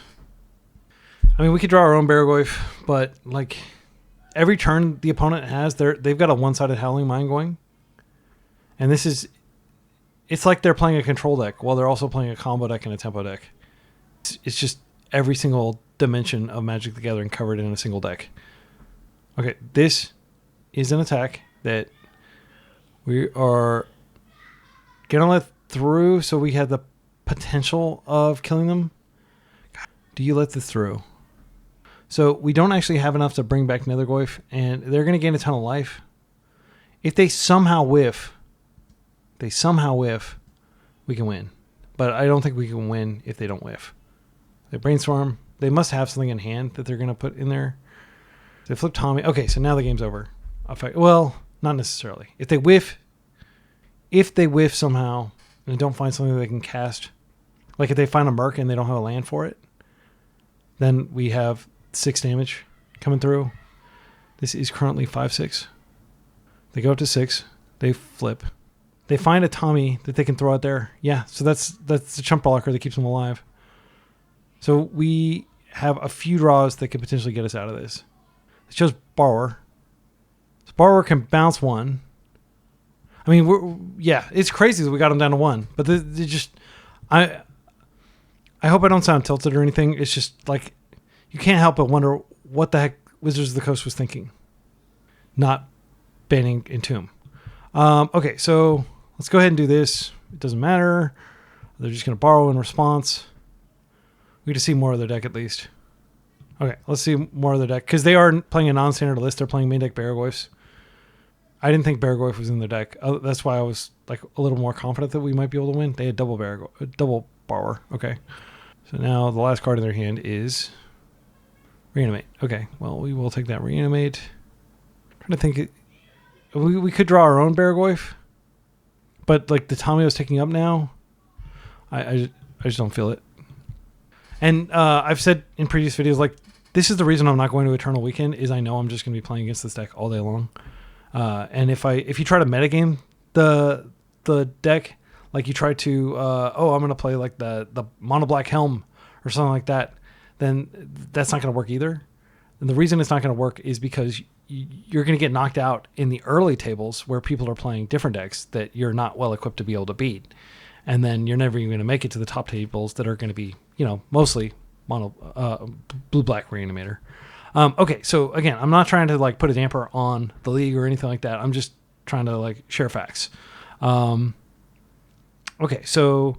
I mean, we could draw our own Beargoyf, but like every turn the opponent has, they've got a one-sided Howling Mine going. And this is... It's like they're playing a control deck while they're also playing a combo deck and a tempo deck. It's just every single dimension of Magic the Gathering covered in a single deck. Okay, this is an attack that we are going to let through, so we have the potential of killing them. God, do you let this through? So we don't actually have enough to bring back Nethergoyf, and they're going to gain a ton of life. If they somehow whiff, we can win. But I don't think we can win if they don't whiff. They brainstorm. They must have something in hand that they're going to put in there. They flip Tommy. Okay, so now the game's over. Well, not necessarily. If they whiff somehow and don't find something that they can cast, like if they find a Merc and they don't have a land for it, then we have 6 damage coming through. This is currently 5/6. They go up to 6. They flip. They find a Tommy that they can throw out there. Yeah, so that's the chump blocker that keeps them alive. So we have a few draws that could potentially get us out of this. It shows Borrower. So Borrower can bounce 1. I mean, it's crazy that we got him down to 1. But they just... I hope I don't sound tilted or anything. It's just like... You can't help but wonder what the heck Wizards of the Coast was thinking. Not banning Entomb. Okay, so let's go ahead and do this. It doesn't matter. They're just going to borrow in response. We get to see more of their deck at least. Okay, let's see more of their deck. Because they are playing a non-standard list. They're playing main deck Beargoyfs. I didn't think Beargoyf was in their deck. That's why I was like a little more confident that we might be able to win. They had double Borrower. Okay. So now the last card in their hand is Reanimate. Okay, well, we will take that Reanimate. I'm trying to think... We could draw our own Beargoyf, but like the Tomio's taking up now. I just don't feel it. And I've said in previous videos, like, this is the reason I'm not going to Eternal Weekend, is I know I'm just going to be playing against this deck all day long. And if you try to metagame the deck, like you try to, I'm going to play like the Mono Black Helm or something like that, then that's not going to work either. And the reason it's not going to work is because you're going to get knocked out in the early tables where people are playing different decks that you're not well equipped to be able to beat. And then you're never even going to make it to the top tables that are going to be, mostly blue-black Reanimator. Okay, so again, I'm not trying to like put a damper on the league or anything like that. I'm just trying to like share facts. Okay, so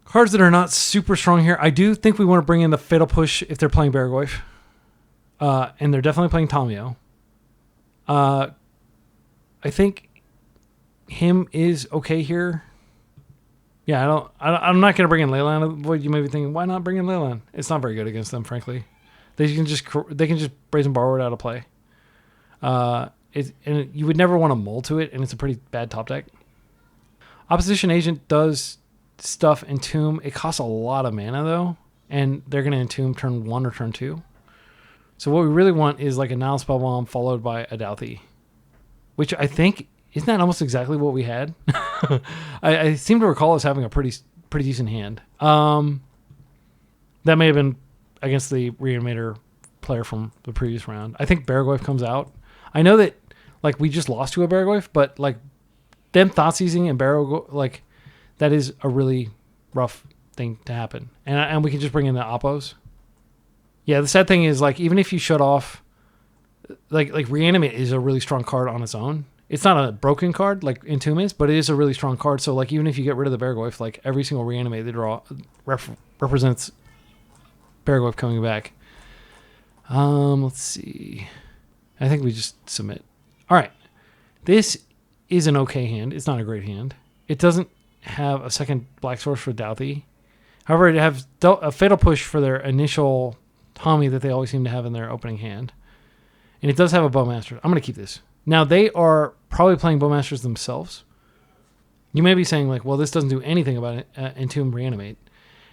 cards that are not super strong here. I do think we want to bring in the Fatal Push if they're playing Beargoyf. And they're definitely playing Tomio. I think him is okay here. Yeah, I'm not going to bring in Leyland. What you may be thinking, why not bring in Leyland? It's not very good against them, frankly. They can just Brazen Borrow it out of play. And you would never want to mold to it, and it's a pretty bad top deck. Opposition Agent does stuff Entomb. It costs a lot of mana, though, and they're going to Entomb turn 1 or turn 2. So what we really want is like a Nile Spellbomb followed by a Douthie, which I think, isn't that almost exactly what we had? I seem to recall us having a pretty decent hand. That may have been against the Reanimator player from the previous round. I think Beargoyf comes out. I know that like we just lost to a Beargoyf, but like them Thoughtseizing and Beargoyf, like that is a really rough thing to happen. And we can just bring in the Oppos. Yeah, the sad thing is, like, even if you shut off, like Reanimate is a really strong card on its own. It's not a broken card like Entomb is, but it is a really strong card. So, like, even if you get rid of the Beargoyf, like, every single Reanimate they draw represents Beargoyf coming back. Let's see. I think we just submit. All right. This is an okay hand. It's not a great hand. It doesn't have a second black source for Douthie. However, it has dealt a fatal push for their initial Tommy that they always seem to have in their opening hand. And it does have a Bowmaster. I'm going to keep this. Now, they are probably playing Bowmasters themselves. You may be saying, like, well, this doesn't do anything about it, Entomb Reanimate.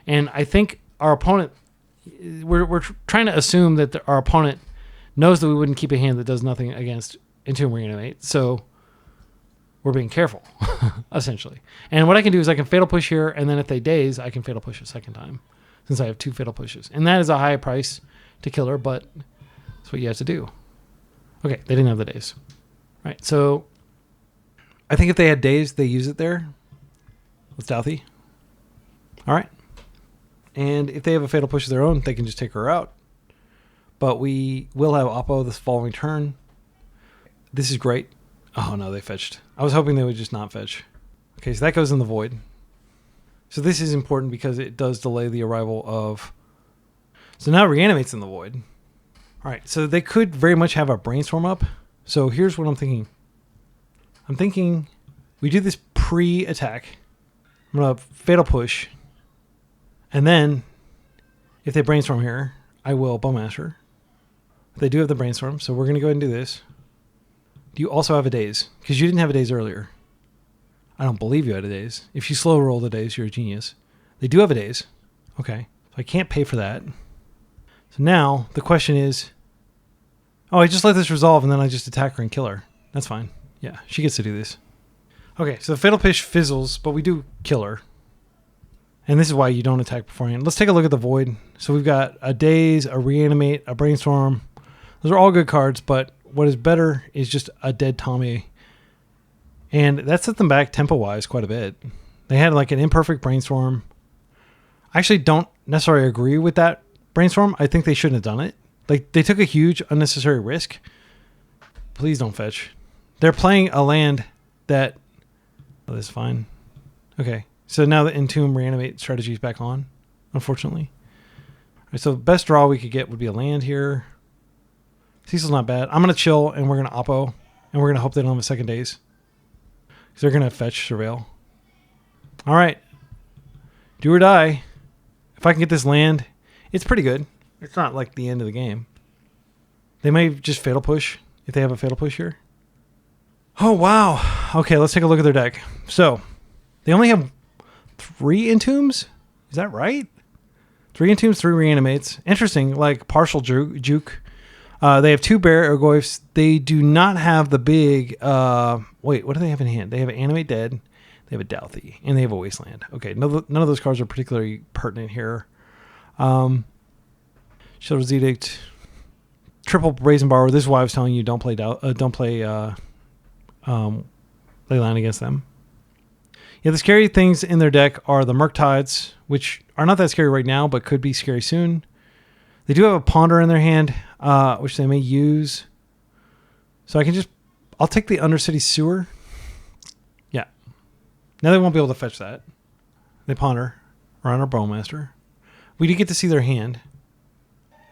And I think our opponent, we're trying to assume that our opponent knows that we wouldn't keep a hand that does nothing against Entomb Reanimate. So we're being careful, essentially. And what I can do is I can Fatal Push here, and then if they daze, I can Fatal Push a second time, since I have 2 Fatal Pushes. And that is a high price to kill her, but that's what you have to do. Okay, they didn't have the daze. Right, so I think if they had daze, they use it there with Douthie. All right. And if they have a Fatal Push of their own, they can just take her out. But we will have Oppo this following turn. This is great. Oh, no, they fetched. I was hoping they would just not fetch. Okay, so that goes in the void. So this is important because it does delay the arrival of... So now Reanimate's in the void. All right, so they could very much have a Brainstorm up. So here's what I'm thinking. I'm thinking we do this pre-attack. I'm going to Fatal Push. And then, if they Brainstorm here, I will Bowmaster. They do have the Brainstorm, so we're going to go ahead and do this. Do you also have a daze? Because you didn't have a daze earlier. I don't believe you had a daze. If you slow roll the daze, you're a genius. They do have a daze. Okay. So I can't pay for that. So now, the question is... Oh, I just let this resolve, and then I just attack her and kill her. That's fine. Yeah, she gets to do this. Okay, so the Fatal Push fizzles, but we do kill her. And this is why you don't attack beforehand. Let's take a look at the Void. So we've got a Daze, a Reanimate, a Brainstorm. Those are all good cards, but what is better is just a dead Tommy. And that set them back tempo-wise quite a bit. They had like an imperfect Brainstorm. I actually don't necessarily agree with that Brainstorm. I think they shouldn't have done it. Like, they took a huge unnecessary risk. Please don't fetch. They're playing a land that... Oh, that's fine. Okay. So now the Entomb Reanimate strategy is back on, unfortunately. All right, so the best draw we could get would be a land here. Cecil's not bad. I'm going to chill, and we're going to Oppo, and we're going to hope they don't have a second daze. Because they're going to fetch Surveil. All right. Do or die. If I can get this land, it's pretty good. It's not like the end of the game. They may just Fatal Push if they have a Fatal Push here. Oh, wow. Okay, let's take a look at their deck. So, they only have 3 Entombs? Is that right? 3 Entombs, 3 Reanimates. Interesting, like partial juke. They have 2 Bear Ergoifs. They do not have the big... wait, what do they have in hand? They have an Animate Dead. They have a Douthie. And they have a Wasteland. Okay, none of those cards are particularly pertinent here. Shelter's Edict, triple Brazen Borrower. This is why I was telling you don't play Leyline against them. Yeah, the scary things in their deck are the Murktides, which are not that scary right now, but could be scary soon. They do have a Ponder in their hand, which they may use. So I'll take the Undercity Sewer. Yeah. Now they won't be able to fetch that. They Ponder, or on our Bowmaster. We did get to see their hand.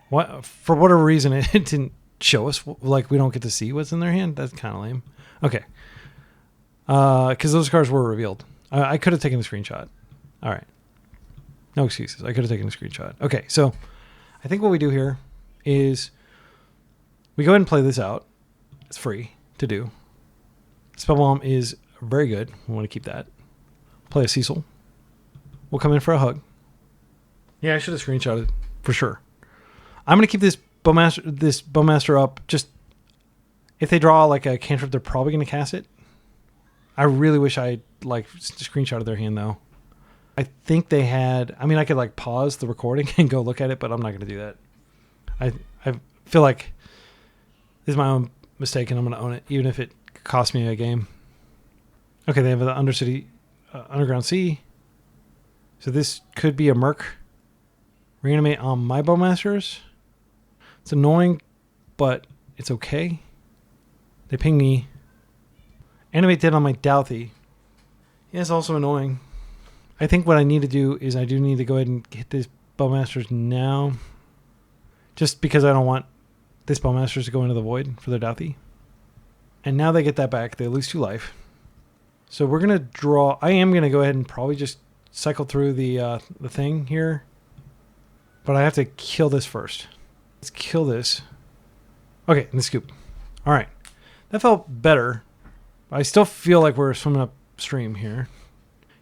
What, for whatever reason, it didn't show us. Like, we don't get to see what's in their hand. That's kind of lame. Okay. Because those cards were revealed. I could have taken a screenshot. All right. No excuses. I could have taken a screenshot. Okay, so I think what we do here is we go ahead and play this out. It's free to do. Spell Bomb is very good. We want to keep that. Play a Cecil. We'll come in for a hug. Yeah, I should have screenshotted for sure. I'm gonna keep this Bowmaster up. Just if they draw like a cantrip, they're probably gonna cast it. I really wish I like screenshotted their hand though. I think they had. I mean, I could like pause the recording and go look at it, but I'm not gonna do that. I feel like this is my own mistake, and I'm gonna own it, even if it costs me a game. Okay, they have the Undercity, Underground Sea. So this could be a Merc. Reanimate on my Bowmasters. It's annoying, but it's okay. They ping me. Animate Dead on my Douthie. Yeah, it's also annoying. I think what I need to do is I do need to go ahead and hit this Bowmasters now. Just because I don't want this Bowmasters to go into the void for their Douthie. And now they get that back. They lose 2 life. So we're going to draw. I am going to go ahead and probably just cycle through the thing here. But I have to kill this first. Let's kill this. Okay, in the scoop. All right. That felt better. I still feel like we're swimming upstream here.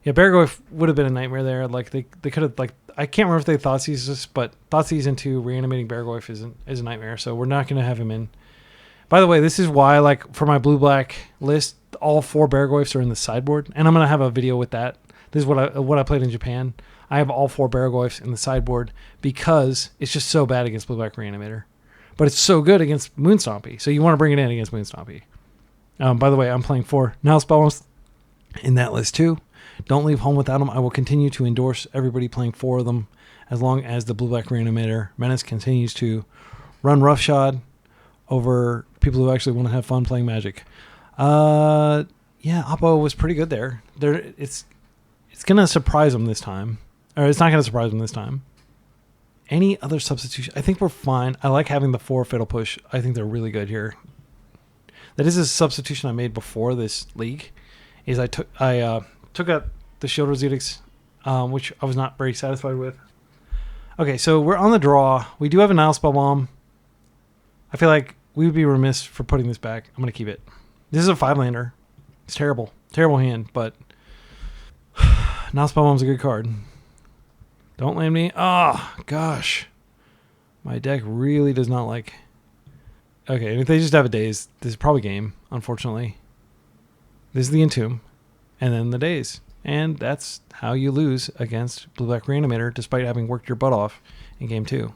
Yeah, Bargoyf would have been a nightmare there. Like they could have, like, I can't remember if they Thoughtseize this, but Thoughtseize into reanimating Bargoyf is a nightmare. So we're not going to have him in. By the way, this is why, like, for my blue-black list, all 4 Bargoyfs are in the sideboard. And I'm going to have a video with that. This is what I played in Japan. I have all 4 Bargoyfs in the sideboard because it's just so bad against blue-black Reanimator. But it's so good against Moonstompy. So you want to bring it in against Moonstompy. By the way, I'm playing 4 Now Spells in that list too. Don't leave home without them. I will continue to endorse everybody playing 4 of them as long as the blue-black Reanimator Menace continues to run roughshod over people who actually want to have fun playing Magic. Yeah, Oppo was pretty good there. It's going to surprise them this time. Or it's not going to surprise them this time. Any other substitution? I think we're fine. I like having the 4 Fatal Push. I think they're really good here. That is a substitution I made before this league. Is I took out the Shield Rosetics, which I was not very satisfied with. Okay, so we're on the draw. We do have a Nile Spell Bomb. I feel like we would be remiss for putting this back. I'm going to keep it. This is a 5-lander. It's terrible. Terrible hand, but Nile Spell Bomb's a good card. Don't land me. Oh, gosh. My deck really does not like... Okay, and if they just have a Daze, this is probably game, unfortunately. This is the Entomb, and then the Daze. And that's how you lose against blue-black Reanimator, despite having worked your butt off in game 2.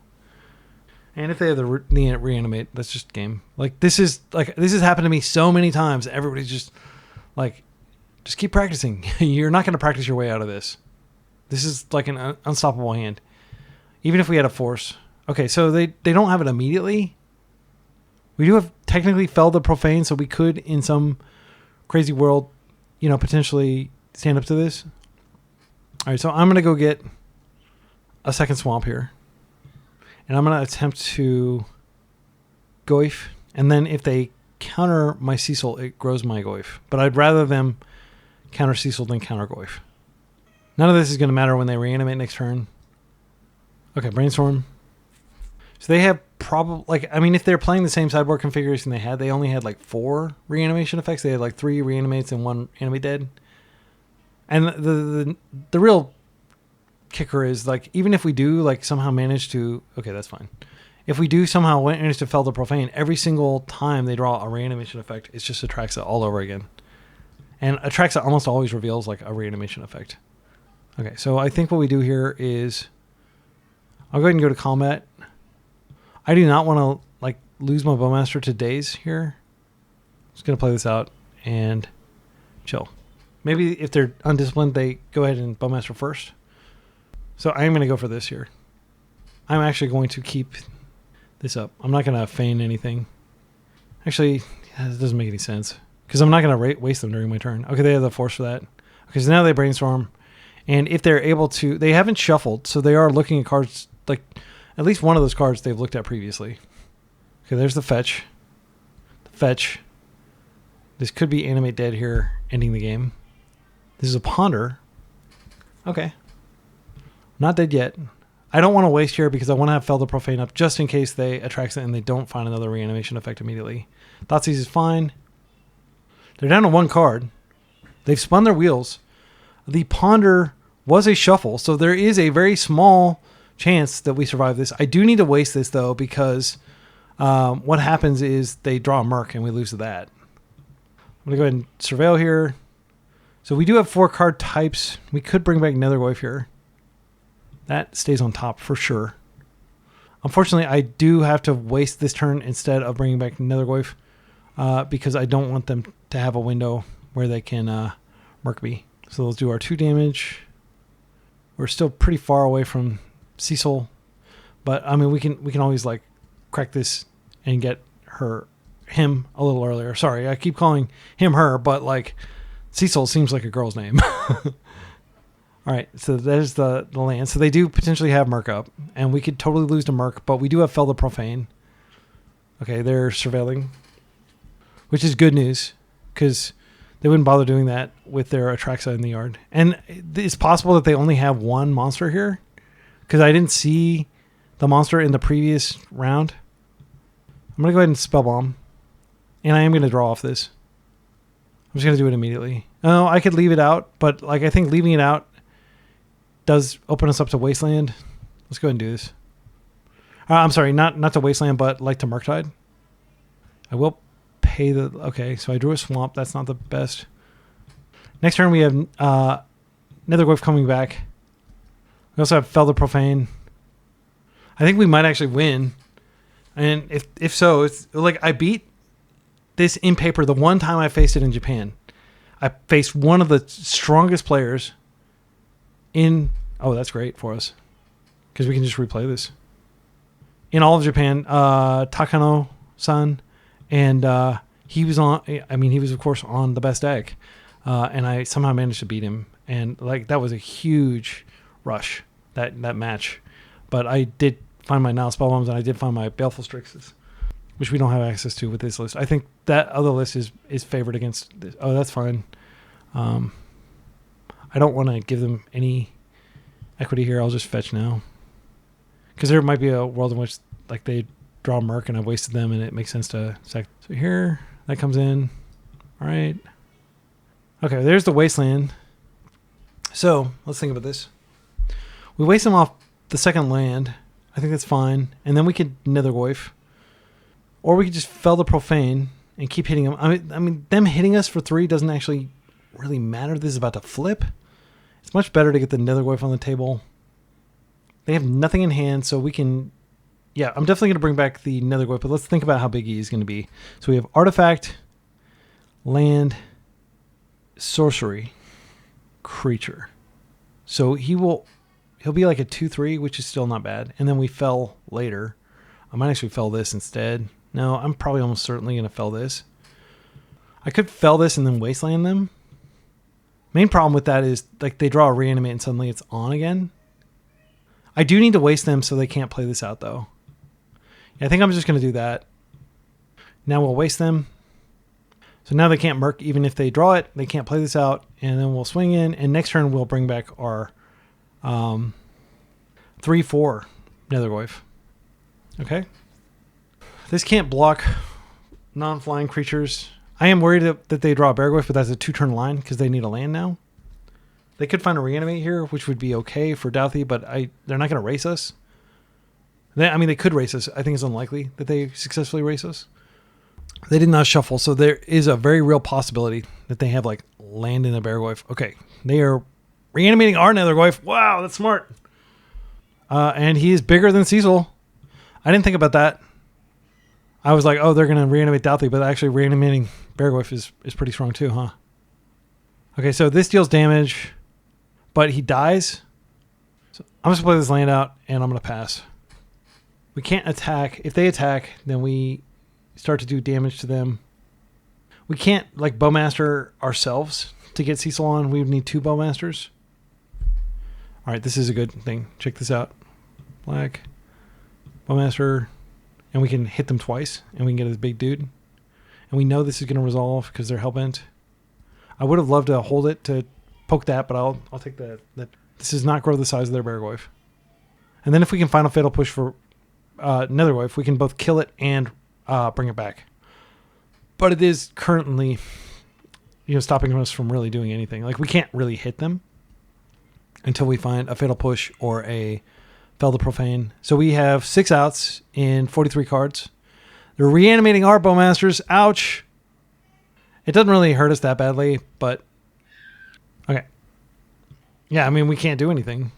And if they have the Reanimate, that's just game. This has happened to me so many times. Everybody's just like, just keep practicing. You're not going to practice your way out of this. This is like an unstoppable hand. Even if we had a force. Okay, so they don't have it immediately. We do have technically Fell the Profane, so we could, in some crazy world, potentially stand up to this. All right, so I'm going to go get a second swamp here. And I'm going to attempt to Goyf. And then if they counter my Cecil, it grows my Goyf. But I'd rather them counter Cecil than counter Goyf. None of this is going to matter when they reanimate next turn. Okay, Brainstorm. So they have probably, if they're playing the same sideboard configuration they only had 4 reanimation effects. They had 3 reanimates and 1 animate dead. And the real kicker is, even if we do somehow manage to, okay, that's fine. If we do somehow manage to Fell the Profane, every single time they draw a reanimation effect, it's just Atraxa all over again. And Atraxa almost always reveals a reanimation effect. Okay, so I think what we do here is I'll go ahead and go to combat. I do not want to lose my Bowmaster to Daze here. I'm just going to play this out and chill. Maybe if they're undisciplined, they go ahead and Bowmaster first. So I am going to go for this here. I'm actually going to keep this up. I'm not going to feign anything. Actually, it doesn't make any sense because I'm not going to waste them during my turn. Okay, they have the force for that. Okay, so now they Brainstorm. And if they're able to, they haven't shuffled, so they are looking at cards, at least one of those cards they've looked at previously. Okay, there's the fetch. The fetch. This could be Animate Dead here, ending the game. This is a Ponder. Okay. Not dead yet. I don't want to waste here because I want to have Fell the Profane up just in case they Atraxa it and they don't find another reanimation effect immediately. Thoughtseize is fine. They're down to 1 card. They've spun their wheels. The Ponder was a shuffle, so there is a very small chance that we survive this. I do need to waste this, though, because what happens is they draw a Merc, and we lose to that. I'm going to go ahead and Surveil here. So we do have 4 card types. We could bring back Nethergoyf here. That stays on top for sure. Unfortunately, I do have to waste this turn instead of bringing back Nethergoyf because I don't want them to have a window where they can Merc me. So let's do our 2 damage. We're still pretty far away from Cecil, but we can always crack this and get him a little earlier. Sorry, I keep calling him her, but Cecil seems like a girl's name. All right, so there's the land. So they do potentially have Merc up, and we could totally lose to Merc, but we do have Fell the Profane. Okay, they're surveilling, which is good news because They wouldn't bother doing that with their Atraxa in the yard. And it's possible that they only have one monster here, because I didn't see the monster in the previous round. I'm going to go ahead and Spell Bomb. And I am going to draw off this. I'm just going to do it immediately. Oh, I could leave it out, but like I think leaving it out does open us up to Wasteland. Let's go ahead and do this. I'm sorry, not to Wasteland, but like to Murktide. I will pay the... Okay, so I drew a Swamp. That's not the best. Next turn we have Netherglyph coming back. We also have Fell the Profane. I think we might actually win. And if so, it's like I beat this in paper the one time I faced it in Japan. I faced one of the strongest players in... Oh, that's great for us, because we can just replay this. In all of Japan, Takano-san, and he was on... I mean, he was, of course, on the best deck. And I somehow managed to beat him. And like that was a huge rush, that match. But I did find my Nile Spellbombs, and I did find my Baleful Strixes, which we don't have access to with this list. I think that other list is favored against this. Oh, that's fine. I don't want to give them any equity here. I'll just fetch now, because there might be a world in which like they draw Merc and I wasted them, and it makes sense to sack. So here that comes in. All right. Okay, there's the Wasteland. So let's think about this. We waste them off the second land. I think that's fine, and then we could Netherglyph, or we could just Fell the Profane and keep hitting them. I mean, them hitting us for 3 doesn't actually really matter. This is about to flip. It's much better to get the Netherglyph on the table. They have nothing in hand, so we can... Yeah, I'm definitely going to bring back the Netherglyph, but let's think about how big he is going to be. So we have Artifact, Land, Sorcery, Creature. So he'll be like a 2/3, which is still not bad. And then we fell later. I might actually fell this instead. No, I'm probably almost certainly going to fell this. I could fell this and then Wasteland them. Main problem with that is like they draw a Reanimate and suddenly it's on again. I do need to waste them so they can't play this out though. Yeah, I think I'm just going to do that. Now we'll waste them. So now they can't Merc. Even if they draw it, they can't play this out. And then we'll swing in. And next turn we'll bring back our 3/4 Netherglyph. Okay. This can't block non-flying creatures. I am worried that they draw a Bearglyph, but that's a 2-turn line because they need a land now. They could find a Reanimate here, which would be okay for Douthie, but they're not going to race us. They could race us. I think it's unlikely that they successfully race us. They did not shuffle, so there is a very real possibility that they have like land in a Bearglyph. Okay, they are reanimating our Netherglyph. Wow, that's smart. And he is bigger than Cecil. I didn't think about that. I was like, oh, they're going to reanimate Douthie, but actually reanimating Bearglyph is pretty strong too, huh? Okay, so this deals damage, but he dies. So I'm just going to play this land out, and I'm going to pass. We can't attack. If they attack, then we start to do damage to them. We can't like Bowmaster ourselves to get Cecil on. We would need 2 Bowmasters. All right, this is a good thing. Check this out. Black, Bowmaster, and we can hit them twice, and we can get this big dude. And we know this is going to resolve because they're hellbent. I would have loved to hold it to poke that, but I'll take that. This does not grow the size of their Bearglyph. And then if we can Final Fatal Push for Netherglyph, we can both kill it and bring it back. But it is currently, stopping us from really doing anything. Like we can't really hit them until we find a Fatal Push or a Fell the Profane. So we have 6 outs in 43 cards. They're reanimating our Bowmasters. Ouch. It doesn't really hurt us that badly, but okay. Yeah, I mean, we can't do anything.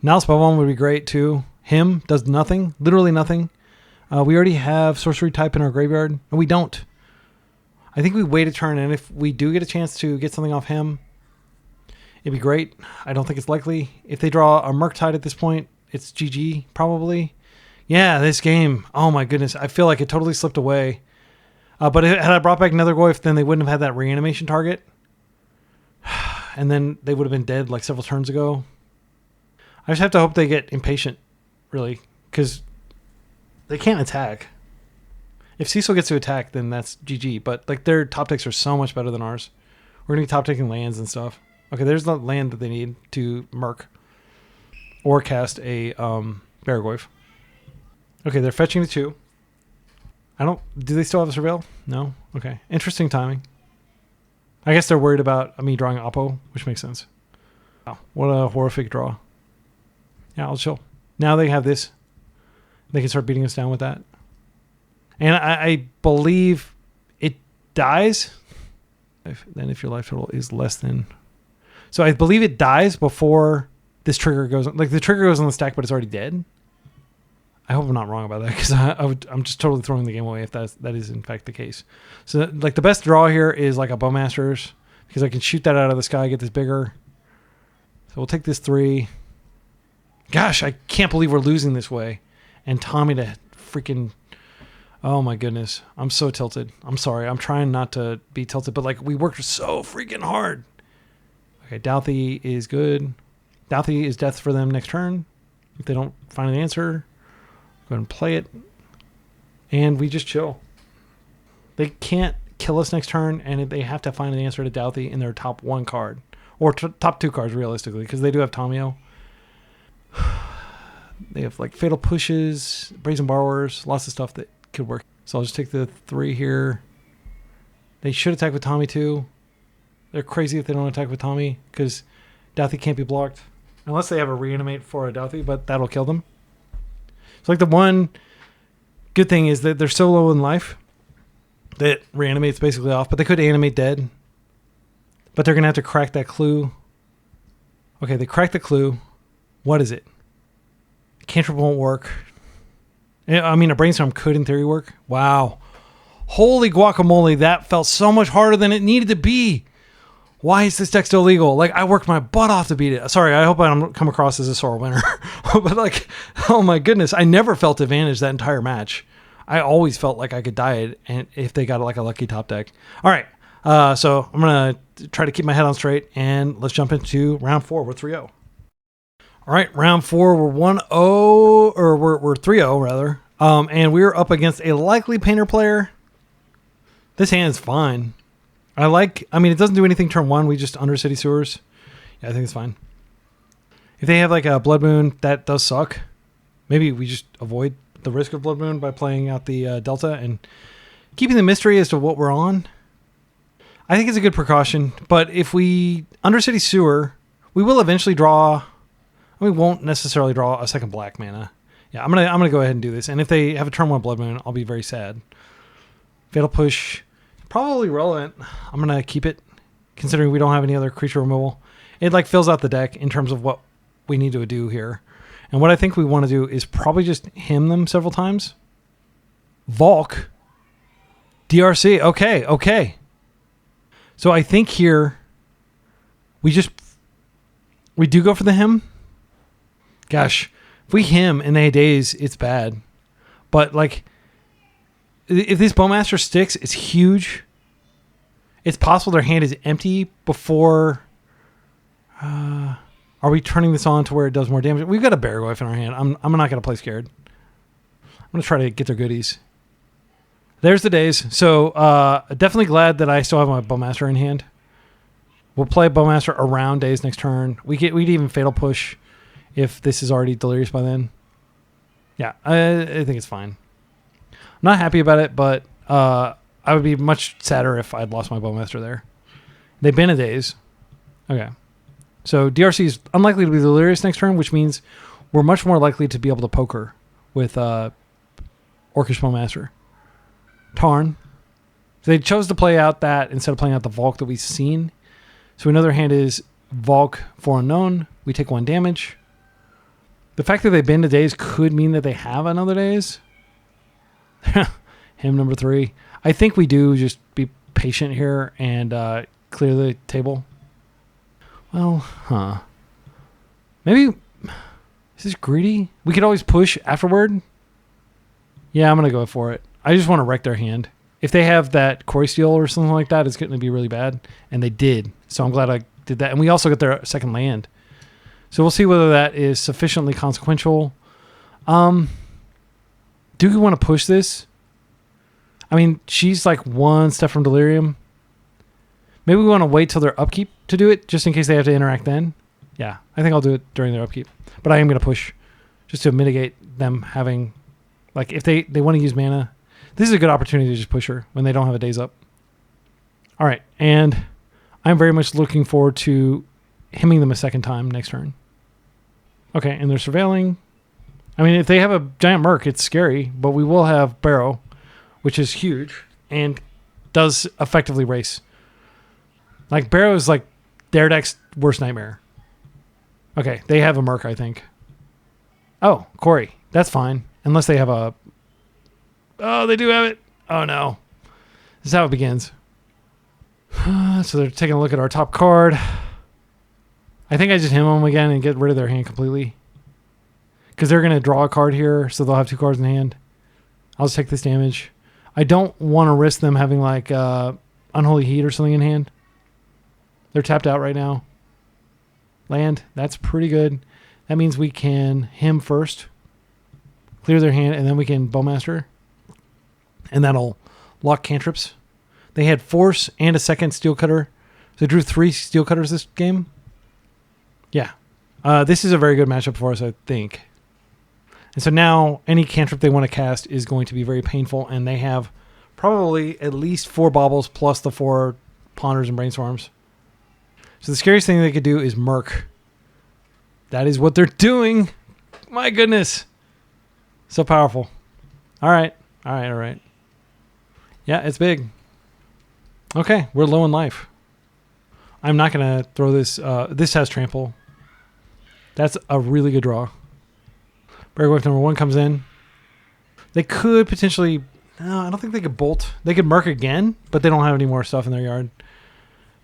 Now Spellbomb would be great too. Him does nothing, literally nothing. We already have Sorcery type in our graveyard, and we don't. I think we wait a turn, and if we do get a chance to get something off him, it'd be great. I don't think it's likely. If they draw a Murktide at this point, it's GG, probably. Yeah, this game. Oh my goodness. I feel like it totally slipped away. But had I brought back Netherglyph, then they wouldn't have had that reanimation target. And then they would have been dead like several turns ago. I just have to hope they get impatient, really, because they can't attack. If Cecil gets to attack, then that's GG. But like their top decks are so much better than ours. We're gonna be top decking lands and stuff. Okay, there's the land that they need to murk or cast a Barragoyf. Okay, they're fetching the 2. Do they still have a surveil? No? Okay. Interesting timing. I guess they're worried about me drawing Oppo, which makes sense. Wow, what a horrific draw. Yeah, I'll chill. Now they have this. They can start beating us down with that. And I believe it dies. Then if your life total is less than... So I believe it dies before this trigger goes... Like the trigger goes on the stack, but it's already dead. I hope I'm not wrong about that because I'm just totally throwing the game away if that is in fact the case. So like the best draw here is like a Bowmaster's because I can shoot that out of the sky, get this bigger. So we'll take this 3. Gosh, I can't believe we're losing this way. And Tommy to freaking... Oh my goodness. I'm so tilted. I'm sorry. I'm trying not to be tilted, but like we worked so freaking hard. Okay, Douthie is good. Douthie is death for them next turn. If they don't find an answer, go ahead and play it. And we just chill. They can't kill us next turn, and they have to find an answer to Douthie in their top 1 card. Or top 2 cards, realistically, because they do have Tomio. They have like Fatal Pushes, Brazen Borrowers, lots of stuff that could work. So I'll just take the 3 here. They should attack with Tommy too. They're crazy if they don't attack with Tommy because Douthie can't be blocked. Unless they have a reanimate for a Douthie, but that'll kill them. So like the one good thing is that they're so low in life that reanimate's basically off, but they could animate dead. But they're going to have to crack that clue. Okay, they cracked the clue. What is it? Cantrip won't work. I mean, a Brainstorm could in theory work. Wow. Holy guacamole, that felt so much harder than it needed to be. Why is this deck still legal? Like, I worked my butt off to beat it. Sorry, I hope I don't come across as a sore winner. But like, oh my goodness, I never felt advantage that entire match. I always felt like I could die it and if they got like a lucky top deck. All right, so I'm going to try to keep my head on straight, and let's jump into round 4. We're 3-0. All right, round 4, we're 1-0, or we're 3-0 rather. And we're up against a likely Painter player. This hand is fine. I mean, it doesn't do anything turn 1. We just Undercity Sewers. Yeah, I think it's fine. If they have like a Blood Moon, that does suck. Maybe we just avoid the risk of Blood Moon by playing out the Delta and keeping the mystery as to what we're on. I think it's a good precaution, but if we Undercity Sewer, we will eventually draw... We won't necessarily draw a second black mana. Yeah, I'm gonna go ahead and do this. And if they have a turn 1 Blood Moon, I'll be very sad. Fatal Push, probably relevant. I'm gonna keep it, considering we don't have any other creature removal. It like fills out the deck in terms of what we need to do here. And what I think we want to do is probably just him them several times. Volk. DRC. Okay. So I think here we do go for the him. Gosh, if we him and they daze, it's bad. But like, if this Bowmaster sticks, it's huge. It's possible their hand is empty before... are we turning this on to where it does more damage? We've got a Barragoyf in our hand. I'm not going to play scared. I'm going to try to get their goodies. There's the days. So definitely glad that I still have my Bowmaster in hand. We'll play Bowmaster around days next turn. We'd even Fatal Push if this is already Delirious by then. Yeah, I think it's fine. I'm not happy about it, but I would be much sadder if I'd lost my Bowmaster there. They ban a days. Okay. So DRC is unlikely to be Delirious next turn, which means we're much more likely to be able to poker with Orcish Bowmaster. Tarn. So they chose to play out that instead of playing out the Volk that we've seen. So another hand is Volk for Unknown. We take 1 damage. The fact that they bend to days could mean that they have another days. Him number 3. I think we do just be patient here and clear the table. Well, maybe... Is this greedy? We could always push afterward. Yeah, I'm going to go for it. I just want to wreck their hand. If they have that Quarry Steel or something like that, it's going to be really bad. And they did. So I'm glad I did that. And we also got their second land. So we'll see whether that is sufficiently consequential. Do we want to push this? I mean, she's like one step from delirium. Maybe we want to wait till their upkeep to do it, just in case they have to interact then. Yeah, I think I'll do it during their upkeep. But I am going to push just to mitigate them having, like, if they want to use mana, this is a good opportunity to just push her when they don't have a days up. All right, and I'm very much looking forward to hemming them a second time next turn. Okay, and they're surveilling. I mean, if they have a giant Merc, it's scary, but we will have Barrow, which is huge and does effectively race. Like, Barrow is like their deck's worst nightmare. Okay, they have a Merc, I think. Oh, Corey. That's fine. Unless they have a... Oh, they do have it. Oh, no. This is how it begins. So they're taking a look at our top card. I think I just him them again and get rid of their hand completely. Because they're going to draw a card here, so they'll have 2 cards in hand. I'll just take this damage. I don't want to risk them having, like, Unholy Heat or something in hand. They're tapped out right now. Land. That's pretty good. That means we can him first. Clear their hand, and then we can Bowmaster. And that'll lock cantrips. They had Force and a second Steel Cutter. So they drew 3 Steel Cutters this game. Yeah. This is a very good matchup for us, I think. And so now any cantrip they want to cast is going to be very painful, and they have probably at least 4 Baubles plus the 4 Ponders and Brainstorms. So the scariest thing they could do is Merc. That is what they're doing. My goodness. So powerful. All right. Yeah, it's big. Okay, we're low in life. I'm not going to throw this. This has Trample. That's a really good draw. Bearwolf number 1 comes in. They could potentially... No, I don't think they could Bolt. They could Merc again, but they don't have any more stuff in their yard.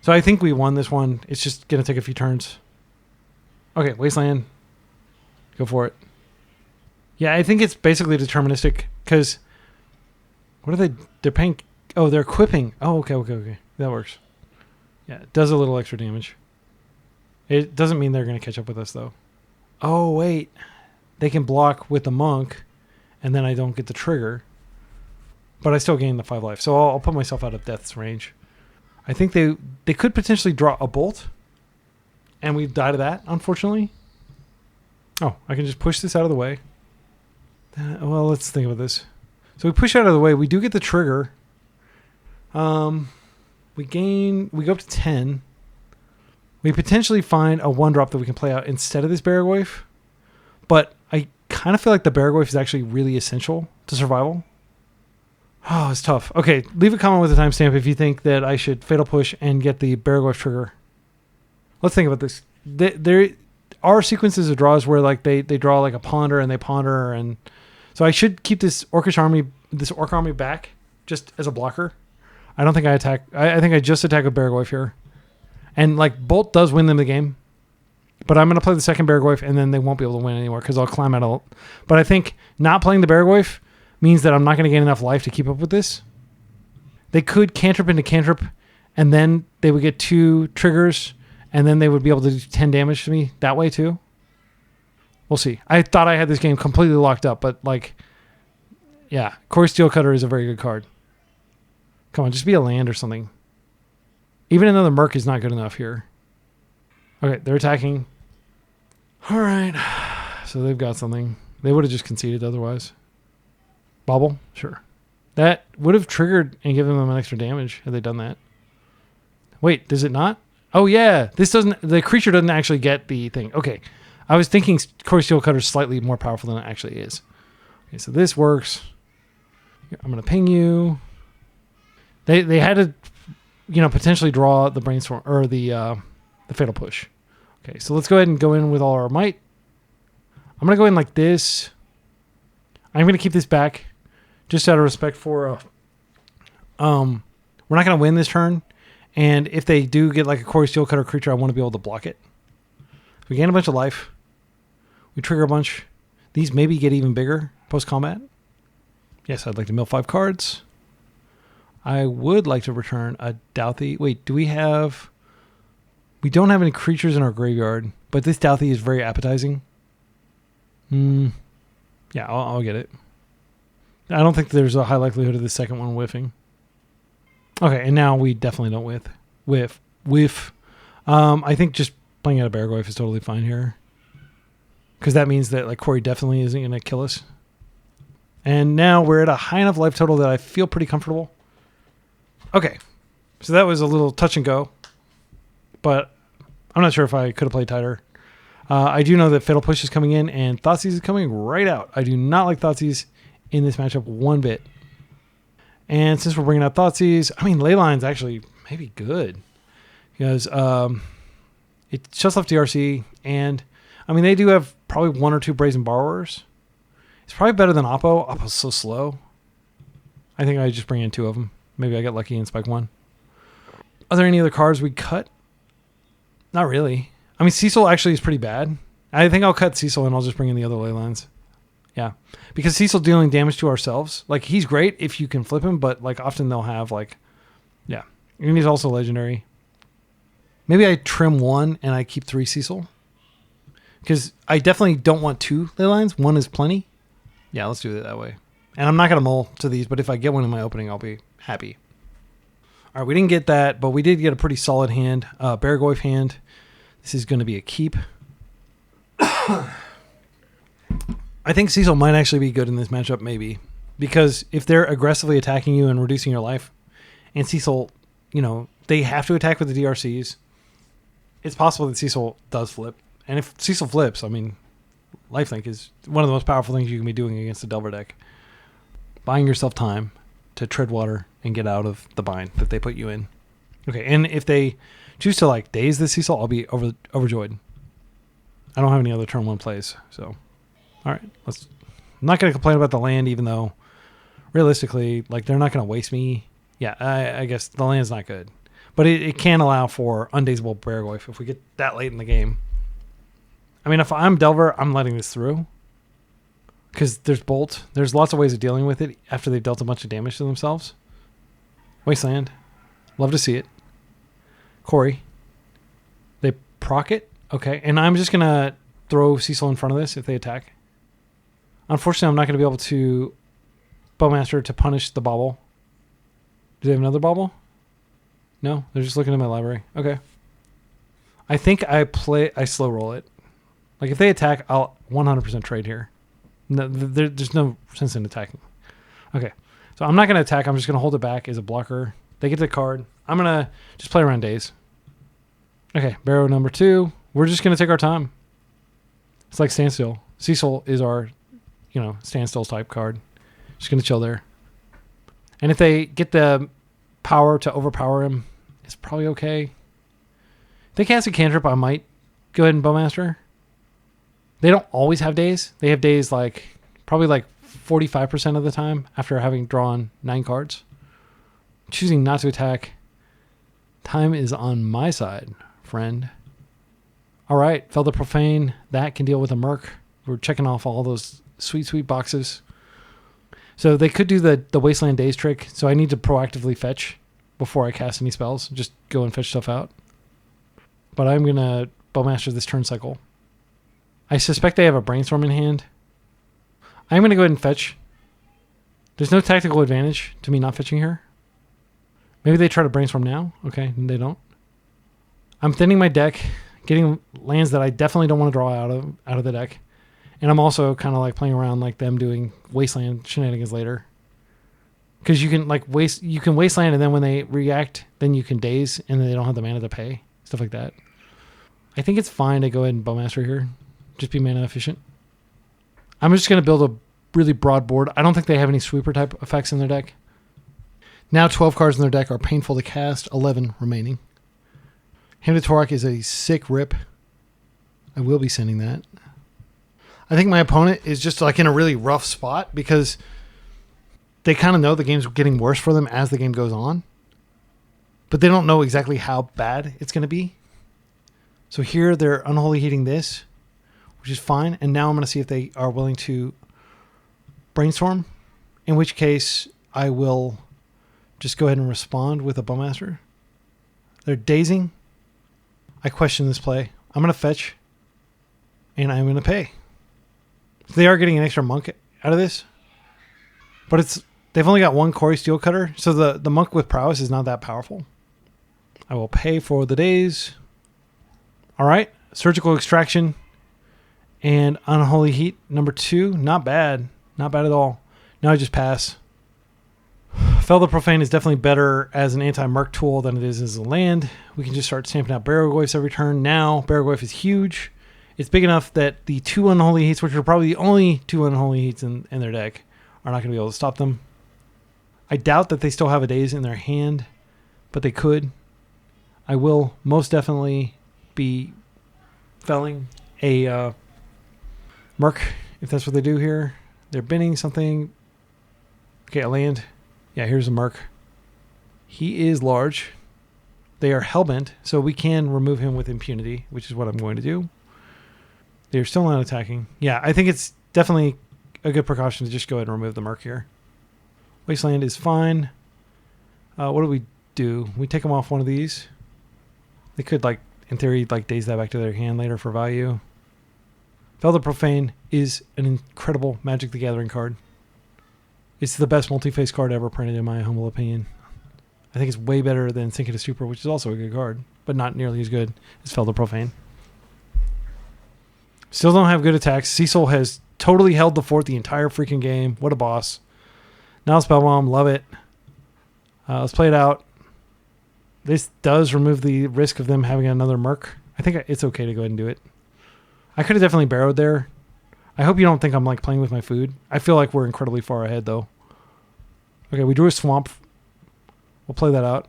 So I think we won this one. It's just going to take a few turns. Okay, Wasteland. Go for it. Yeah, I think it's basically deterministic because... What are they... They're paying... Oh, they're equipping. Oh, okay. That works. Yeah, it does a little extra damage. It doesn't mean they're going to catch up with us, though. Oh, wait. They can block with the Monk, and then I don't get the trigger. But I still gain the 5 life. So I'll put myself out of death's range. I think they could potentially draw a Bolt, and we die to that, unfortunately. Oh, I can just push this out of the way. Well, let's think about this. So we push out of the way. We do get the trigger. We go up to 10. We potentially find a 1-drop that we can play out instead of this Baragwaif. But I kind of feel like the Baragwaif is actually really essential to survival. Oh, it's tough. Okay, leave a comment with a timestamp if you think that I should Fatal Push and get the Baragwaif trigger. Let's think about this. There are sequences of draws where like they draw like a Ponder and they Ponder, and so I should keep this Orc army back just as a blocker. I don't think I attack. I think I just attack with Baragwaif here. And like Bolt does win them the game. But I'm going to play the second Baragwaif and then they won't be able to win anymore because I'll climb out. But I think not playing the Baragwaif means that I'm not going to gain enough life to keep up with this. They could cantrip into cantrip and then they would get 2 triggers and then they would be able to do 10 damage to me that way too. We'll see. I thought I had this game completely locked up, but like, yeah, Core Steel Cutter is a very good card. Come on, just be a land or something. Even another Merc is not good enough here. Okay, they're attacking. All right. So they've got something. They would have just conceded otherwise. Bobble? Sure. That would have triggered and given them an extra damage had they done that. Wait, does it not? Oh, yeah. The creature doesn't actually get the thing. Okay. I was thinking Core Steel Cutter is slightly more powerful than it actually is. Okay, so this works. I'm going to ping you. They had to, potentially draw the Brainstorm or the Fatal Push. Okay, so let's go ahead and go in with all our might. I'm going to go in like this. I'm going to keep this back just out of respect for... we're not going to win this turn. And if they do get like a Core Steel Cutter creature, I want to be able to block it. We gain a bunch of life. We trigger a bunch. These maybe get even bigger post-combat. Yes, I'd like to mill 5 cards. I would like to return a Douthie. Wait, do we have... We don't have any creatures in our graveyard, but this Douthie is very appetizing. Yeah, I'll get it. I don't think there's a high likelihood of the second one whiffing. Okay, and now we definitely don't whiff. I think just playing out a Baragorf is totally fine here. Because that means that like Corey definitely isn't going to kill us. And now we're at a high enough life total that I feel pretty comfortable. Okay, so that was a little touch and go. But I'm not sure if I could have played tighter. I do know that Fatal Push is coming in and Thoughtseize is coming right out. I do not like Thoughtseize in this matchup one bit. And since we're bringing out Thoughtseize, I mean, Leyline's actually maybe good. Because it's just left DRC. And, I mean, they do have probably one or two Brazen Borrowers. It's probably better than Oppo. Oppo's so slow. I think I just bring in two of them. Maybe I get lucky and spike one. Are there any other cards we cut? Not really. I mean, Cecil actually is pretty bad. I think I'll cut Cecil and I'll just bring in the other Leylines. Yeah. Because Cecil dealing damage to ourselves. Like, he's great if you can flip him, but, like, often they'll have, like... Yeah. And he's also legendary. Maybe I trim one and I keep 3 Cecil. Because I definitely don't want 2 Leylines. 1 is plenty. Yeah, let's do it that way. And I'm not going to mull to these, but if I get one in my opening, I'll be happy. All right, we didn't get that, but we did get a pretty solid hand. Baragorf hand. This is going to be a keep. I think Cecil might actually be good in this matchup, maybe. Because if they're aggressively attacking you and reducing your life, and Cecil, you know, they have to attack with the DRCs, it's possible that Cecil does flip. And if Cecil flips, I mean, lifelink is one of the most powerful things you can be doing against a Delver deck. Buying yourself time to tread water and get out of the bind that they put you in. Okay, and if they choose to like daze the Cecil, I'll be overjoyed. I don't have any other turn 1 plays, so all right. I'm not going to complain about the land, even though realistically, like they're not going to waste me. Yeah, I guess the land's not good, but it can allow for undazable Baragorf if we get that late in the game. I mean, if I'm Delver, I'm letting this through. Because there's Bolt. There's lots of ways of dealing with it after they've dealt a bunch of damage to themselves. Wasteland. Love to see it. Corey. They proc it. Okay. And I'm just going to throw Cecil in front of this if they attack. Unfortunately, I'm not going to be able to Bowmaster to punish the bauble. Do they have another bauble? No? They're just looking at my library. Okay. I think I slow roll it. Like if they attack, I'll 100% trade here. No, there's no sense in attacking. Okay, so I'm not going to attack. I'm just going to hold it back as a blocker. They get the card. I'm going to just play around days. Okay, Barrow number 2. We're just going to take our time. It's like Standstill. Cecil is our, Standstill type card. Just going to chill there. And if they get the power to overpower him, it's probably okay. If they cast a cantrip, I might go ahead and Bowmaster. They don't always have days. They have days probably 45% of the time after having drawn 9 cards. Choosing not to attack. Time is on my side, friend. All right, Fell the Profane. That can deal with a Merc. We're checking off all those sweet, sweet boxes. So they could do the Wasteland Days trick. So I need to proactively fetch before I cast any spells. Just go and fetch stuff out. But I'm going to Bowmaster this turn cycle. I suspect they have a Brainstorm in hand. I'm going to go ahead and fetch. There's no tactical advantage to me not fetching here. Maybe they try to Brainstorm now. Okay, they don't. I'm thinning my deck, getting lands that I definitely don't want to draw out of the deck. And I'm also kind of like playing around like them doing Wasteland shenanigans later. Because you can Wasteland and then when they react, then you can daze and then they don't have the mana to pay. Stuff like that. I think it's fine to go ahead and Bowmaster here. Just be mana efficient. I'm just going to build a really broad board. I don't think they have any sweeper type effects in their deck. Now 12 cards in their deck are painful to cast. 11 remaining. Hand of Torok is a sick rip. I will be sending that. I think my opponent is just like in a really rough spot because they kind of know the game's getting worse for them as the game goes on. But they don't know exactly how bad it's going to be. So here they're unholy heating this, which is fine. And now I'm going to see if they are willing to Brainstorm, in which case I will just go ahead and respond with a Bowmaster. They're dazing. I question this play. I'm going to fetch, and I'm going to pay. So they are getting an extra monk out of this. But they've only got one Quarry Steel Cutter, so the monk with prowess is not that powerful. I will pay for the days. All right, Surgical Extraction and Unholy Heat number 2. Not bad. Not bad at all. Now I just pass. Fel the Profane is definitely better as an anti-merc tool than it is as a land. We can just start stamping out Barrowgoyfs every turn. Now, Barrowgoyf is huge. It's big enough that the 2 Unholy Heats, which are probably the only 2 Unholy Heats in their deck, are not going to be able to stop them. I doubt that they still have a Daze in their hand, but they could. I will most definitely be felling a merc if that's what they do here. They're binning something. Okay, a land. Yeah, here's a merc. He is large. They are hellbent, so we can remove him with impunity, which is what I'm going to do. They're still not attacking. Yeah, I think it's definitely a good precaution to just go ahead and remove the merc here. Wasteland is fine. What do we do? We take them off one of these. They could, like, in theory, like, daze that back to their hand later for value. Fel the Profane is an incredible Magic the Gathering card. It's the best multi-face card ever printed, in my humble opinion. I think it's way better than Sink It a Super, which is also a good card, but not nearly as good as Fel the Profane. Still don't have good attacks. Cecil has totally held the fort the entire freaking game. What a boss. Now Spellbomb, love it. Let's play it out. This does remove the risk of them having another merc. I think it's okay to go ahead and do it. I could have definitely barrowed there. I hope you don't think I'm like playing with my food. I feel like we're incredibly far ahead though. Okay, we drew a swamp. We'll play that out.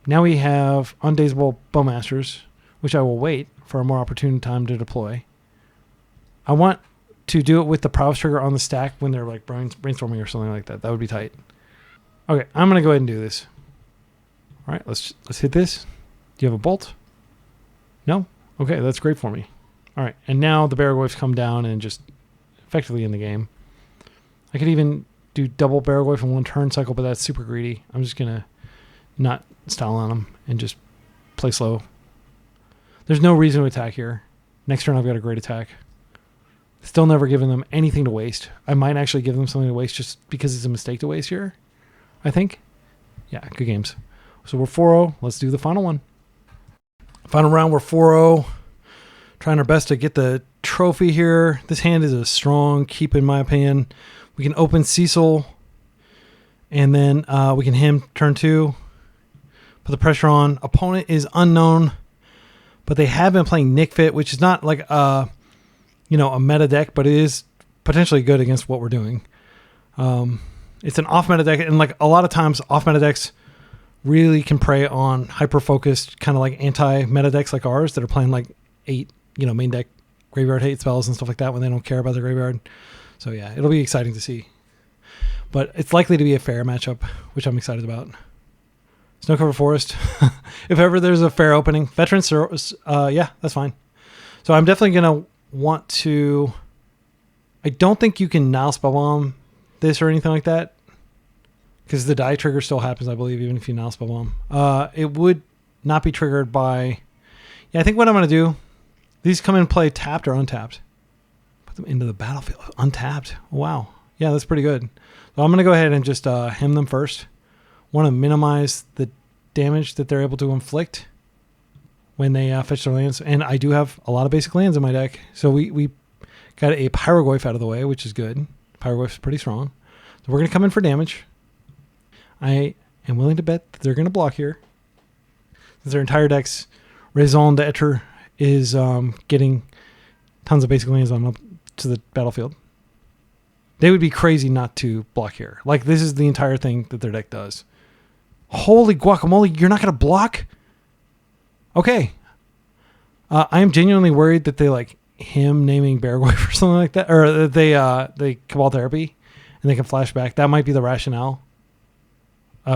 Now we have Undazable Bowmasters, which I will wait for a more opportune time to deploy. I want to do it with the prowess trigger on the stack when they're like brainstorming or something like that. That would be tight. Okay, I'm going to go ahead and do this. All right, let's hit this. Do you have a bolt? No? Okay, that's great for me. All right, and now the Barrowgoyfs come down and just effectively in the game. I could even do double Barrowgoyf in one turn cycle, but that's super greedy. I'm just going to not style on them and just play slow. There's no reason to attack here. Next turn I've got a great attack. Still never given them anything to waste. I might actually give them something to waste just because it's a mistake to waste here, I think. Yeah, good games. So we're 4-0. Let's do the final one. Final round, we're 4-0. Trying our best to get the trophy here. This hand is a strong keep, in my opinion. We can open Cecil, and then we can him turn 2. Put the pressure on. Opponent is unknown, but they have been playing Nic Fit, which is not like a meta deck, but it is potentially good against what we're doing. It's an off meta deck, and like a lot of times off meta decks really can prey on hyper focused kind of like anti meta decks like ours that are playing like 8 main deck graveyard hate spells and stuff like that when they don't care about the graveyard. So yeah, it'll be exciting to see. But it's likely to be a fair matchup, which I'm excited about. Snow Covered Forest. If ever there's a fair opening. Veterans, yeah, that's fine. So I'm definitely going to want to... I don't think you can Nile Spellbomb this or anything like that, because the die trigger still happens, I believe, even if you Nile Spellbomb. It would not be triggered by... Yeah, I think what I'm going to do... These come in play tapped or untapped. Put them into the battlefield. Untapped. Wow. Yeah, that's pretty good. So I'm going to go ahead and just hem them first. Want to minimize the damage that they're able to inflict when they fetch their lands. And I do have a lot of basic lands in my deck. So we got a Pyrogoyf out of the way, which is good. Pyrogoyf's pretty strong. So we're going to come in for damage. I am willing to bet that they're going to block here, since their entire deck's raison d'etre is getting tons of basic lands on up to the battlefield. They would be crazy not to block here. Like, this is the entire thing that their deck does. Holy guacamole, you're not going to block? Okay. I am genuinely worried that they like him naming Barrowgoyf or something like that, or that they Cabal Therapy and they can flash back. That might be the rationale.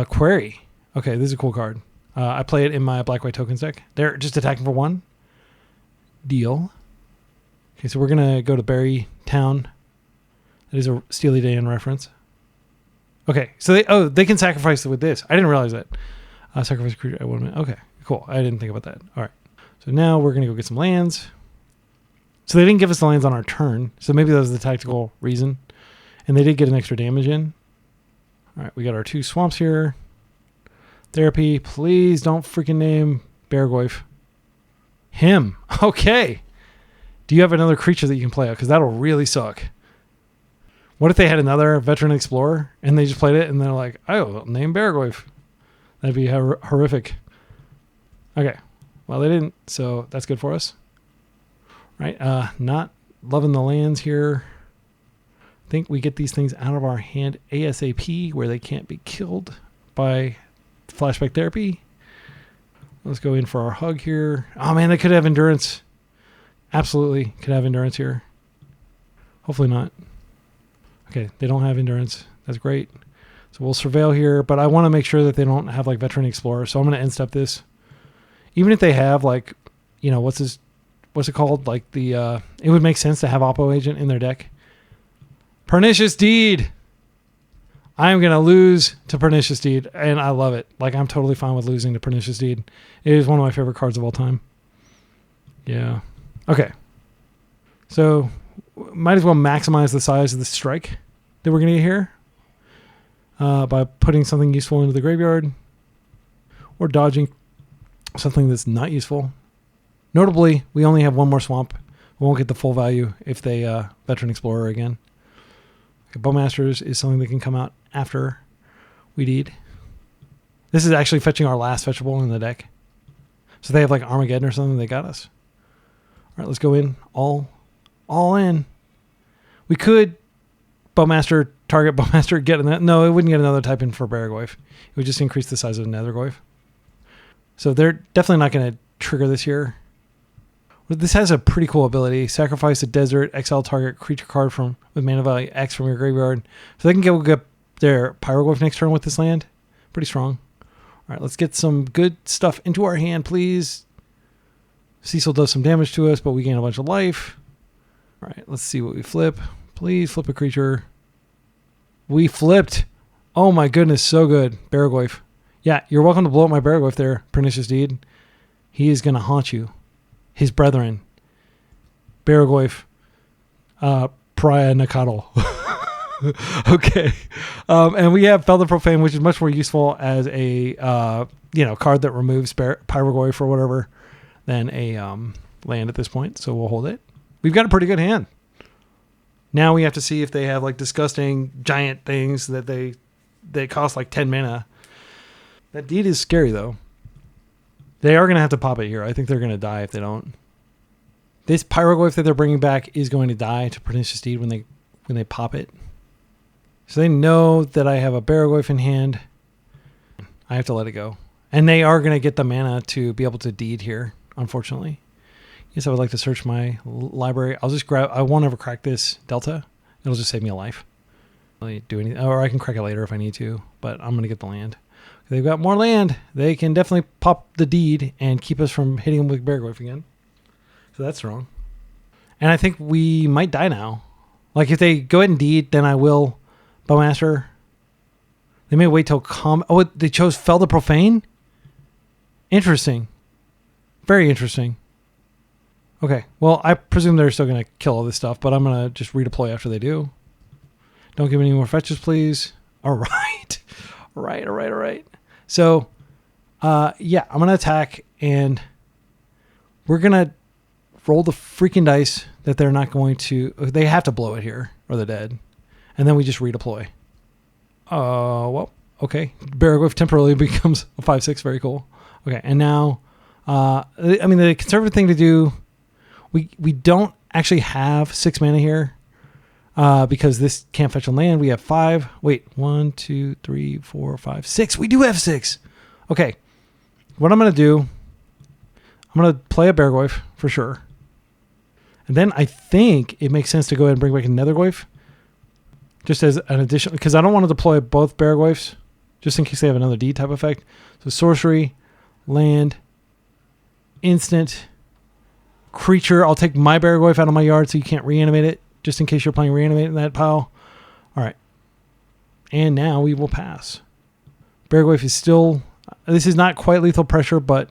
Query. Okay, this is a cool card. I play it in my Black-White Tokens deck. They're just attacking for 1. Deal. Okay, so we're going to go to Berry Town. That is a Steely Dan reference. Okay, so they can sacrifice with this. I didn't realize that. Sacrifice a creature at 1 minute. Okay, cool. I didn't think about that. All right. So now we're going to go get some lands. So they didn't give us the lands on our turn. So maybe that was the tactical reason. And they did get an extra damage in. All right, we got our 2 swamps here. Therapy, please don't freaking name Beargoyf. Him. Okay. Do you have another creature that you can play out? Because that'll really suck. What if they had another Veteran Explorer and they just played it and they're like, oh, name Beargoyf. That'd be horrific. Okay. Well, they didn't, so that's good for us. Right. Not loving the lands here. I think we get these things out of our hand ASAP where they can't be killed by flashback therapy. Let's go in for our hug here. Oh, man, they could have endurance. Absolutely could have endurance here. Hopefully not. Okay, they don't have endurance. That's great. So we'll surveil here, but I want to make sure that they don't have like Veteran Explorer. So I'm going to end step this. Even if they have like, you know, what's it called? Like the, it would make sense to have Oppo Agent in their deck. Pernicious Deed. I am going to lose to Pernicious Deed, and I love it. Like, I'm totally fine with losing to Pernicious Deed. It is one of my favorite cards of all time. Yeah. Okay. So, might as well maximize the size of the strike that we're going to get here by putting something useful into the graveyard or dodging something that's not useful. Notably, we only have 1 more swamp. We won't get the full value if they Veteran Explorer again. Okay, Bowmasters is something that can come out after we deed. This is actually fetching our last fetchable in the deck. So they have like Armageddon or something. They got us. All right, let's go in. All in. We could target Bowmaster, get in that. No, it wouldn't get another type in for Beargoyf. It would just increase the size of Nethergoyf. So they're definitely not going to trigger this here. This has a pretty cool ability. Sacrifice a desert, exile target creature card with mana value X from your graveyard. So they can get their Pyrogoyf next turn with this land. Pretty strong. All right, let's get some good stuff into our hand, please. Cecil does some damage to us, but we gain a bunch of life. All right, let's see what we flip. Please flip a creature. We flipped. Oh my goodness, so good. Beargoyf. Yeah, you're welcome to blow up my Beargoyf there, Pernicious Deed. He is going to haunt you. His brethren. Beargoyf. Pariah Nakatl. Okay. And we have Fel the Profane, which is much more useful as a card that removes Pyrogoyf or whatever than a land at this point. So we'll hold it. We've got a pretty good hand. Now we have to see if they have like disgusting giant things that they cost like 10 mana. That deed is scary though. They are going to have to pop it here. I think they're going to die if they don't. This Pyrogoyf that they're bringing back is going to die to Pernicious Deed when they pop it. So they know that I have a Beargoyf in hand. I have to let it go. And they are going to get the mana to be able to deed here, unfortunately. Yes, I would like to search my library. I'll just grab... I won't ever crack this Delta. It'll just save me a life. Really do anything, or I can crack it later if I need to, but I'm going to get the land. They've got more land. They can definitely pop the deed and keep us from hitting them with Beargoyf again. So that's wrong. And I think we might die now. Like if they go ahead and deed, then I will Bowmaster. They may wait till Oh, they chose Fel the Profane? Interesting. Very interesting. Okay. Well, I presume they're still going to kill all this stuff, but I'm going to just redeploy after they do. Don't give me any more fetches, please. All right. All right. So, yeah, I'm going to attack, and we're going to roll the freaking dice that they're not going to... They have to blow it here, or they're dead. And then we just redeploy. Well, okay. Beargoyf temporarily becomes a 5/6. Very cool. Okay, and now... I mean, the conservative thing to do... We don't actually have 6 mana here. Because this can't fetch a land. We have 5. Wait, 1, 2, 3, 4, 5, 6. We do have 6. Okay. What I'm going to do, I'm going to play a Beargoyf for sure. And then I think it makes sense to go ahead and bring back a Nethergoyf. Just as an addition, because I don't want to deploy both Beargoyfs, just in case they have another D type effect. So sorcery, land, instant, creature. I'll take my Beargoyf out of my yard so you can't reanimate it. Just in case you're playing Reanimate in that pile. All right. And now we will pass. Beargoyf is still... This is not quite lethal pressure, but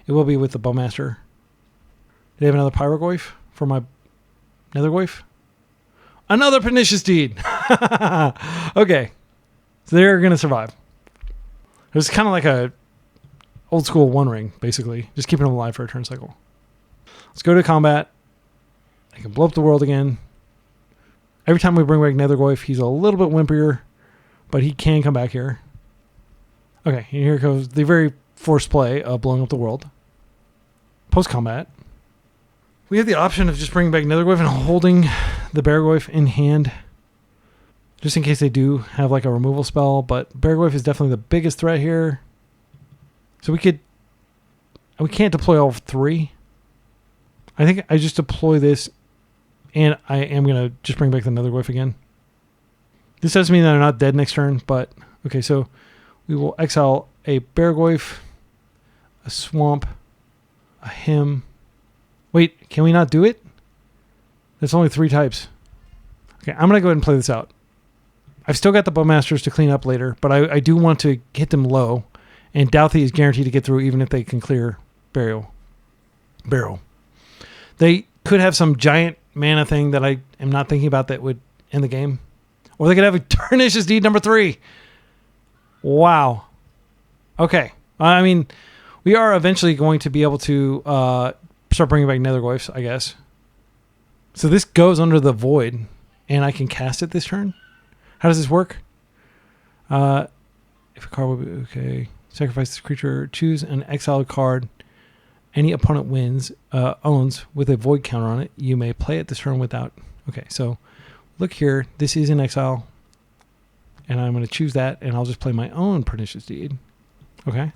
it will be with the Bowmaster. Do they have another Pyrogoyf for my Nethergoyf? Another Pernicious Deed. Okay. So they're going to survive. It was kind of like a old school One Ring, basically. Just keeping them alive for a turn cycle. Let's go to combat. I can blow up the world again. Every time we bring back Nethergoyf, he's a little bit wimpier, but he can come back here. Okay, and here goes the very forced play of blowing up the world. Post-combat, we have the option of just bringing back Nethergoyf and holding the Beargoyf in hand, just in case they do have like a removal spell, but Beargoyf is definitely the biggest threat here. So we can't deploy all three. I think I just deploy this, and I am going to just bring back the Nethergoyf again. This doesn't mean that they're not dead next turn, but okay, so we will exile a Beargoyf, a Swamp, a Hymn. Wait, can we not do it? There's only 3 types. Okay, I'm going to go ahead and play this out. I've still got the Bowmasters to clean up later, but I do want to hit them low, and Douthie is guaranteed to get through even if they can clear Barrow. They could have some giant mana thing that I am not thinking about that would end the game. Or they could have a Pernicious Deed number 3. Wow. Okay. I mean, we are eventually going to be able to start bringing back Nethergoyfs, I guess. So this goes under the Void, and I can cast it this turn. How does this work? If a card will be okay, sacrifice this creature, choose an exiled card any opponent owns with a Void counter on it. You may play it this turn without. Okay, so look here. This is in exile, and I'm going to choose that, and I'll just play my own Pernicious Deed. Okay.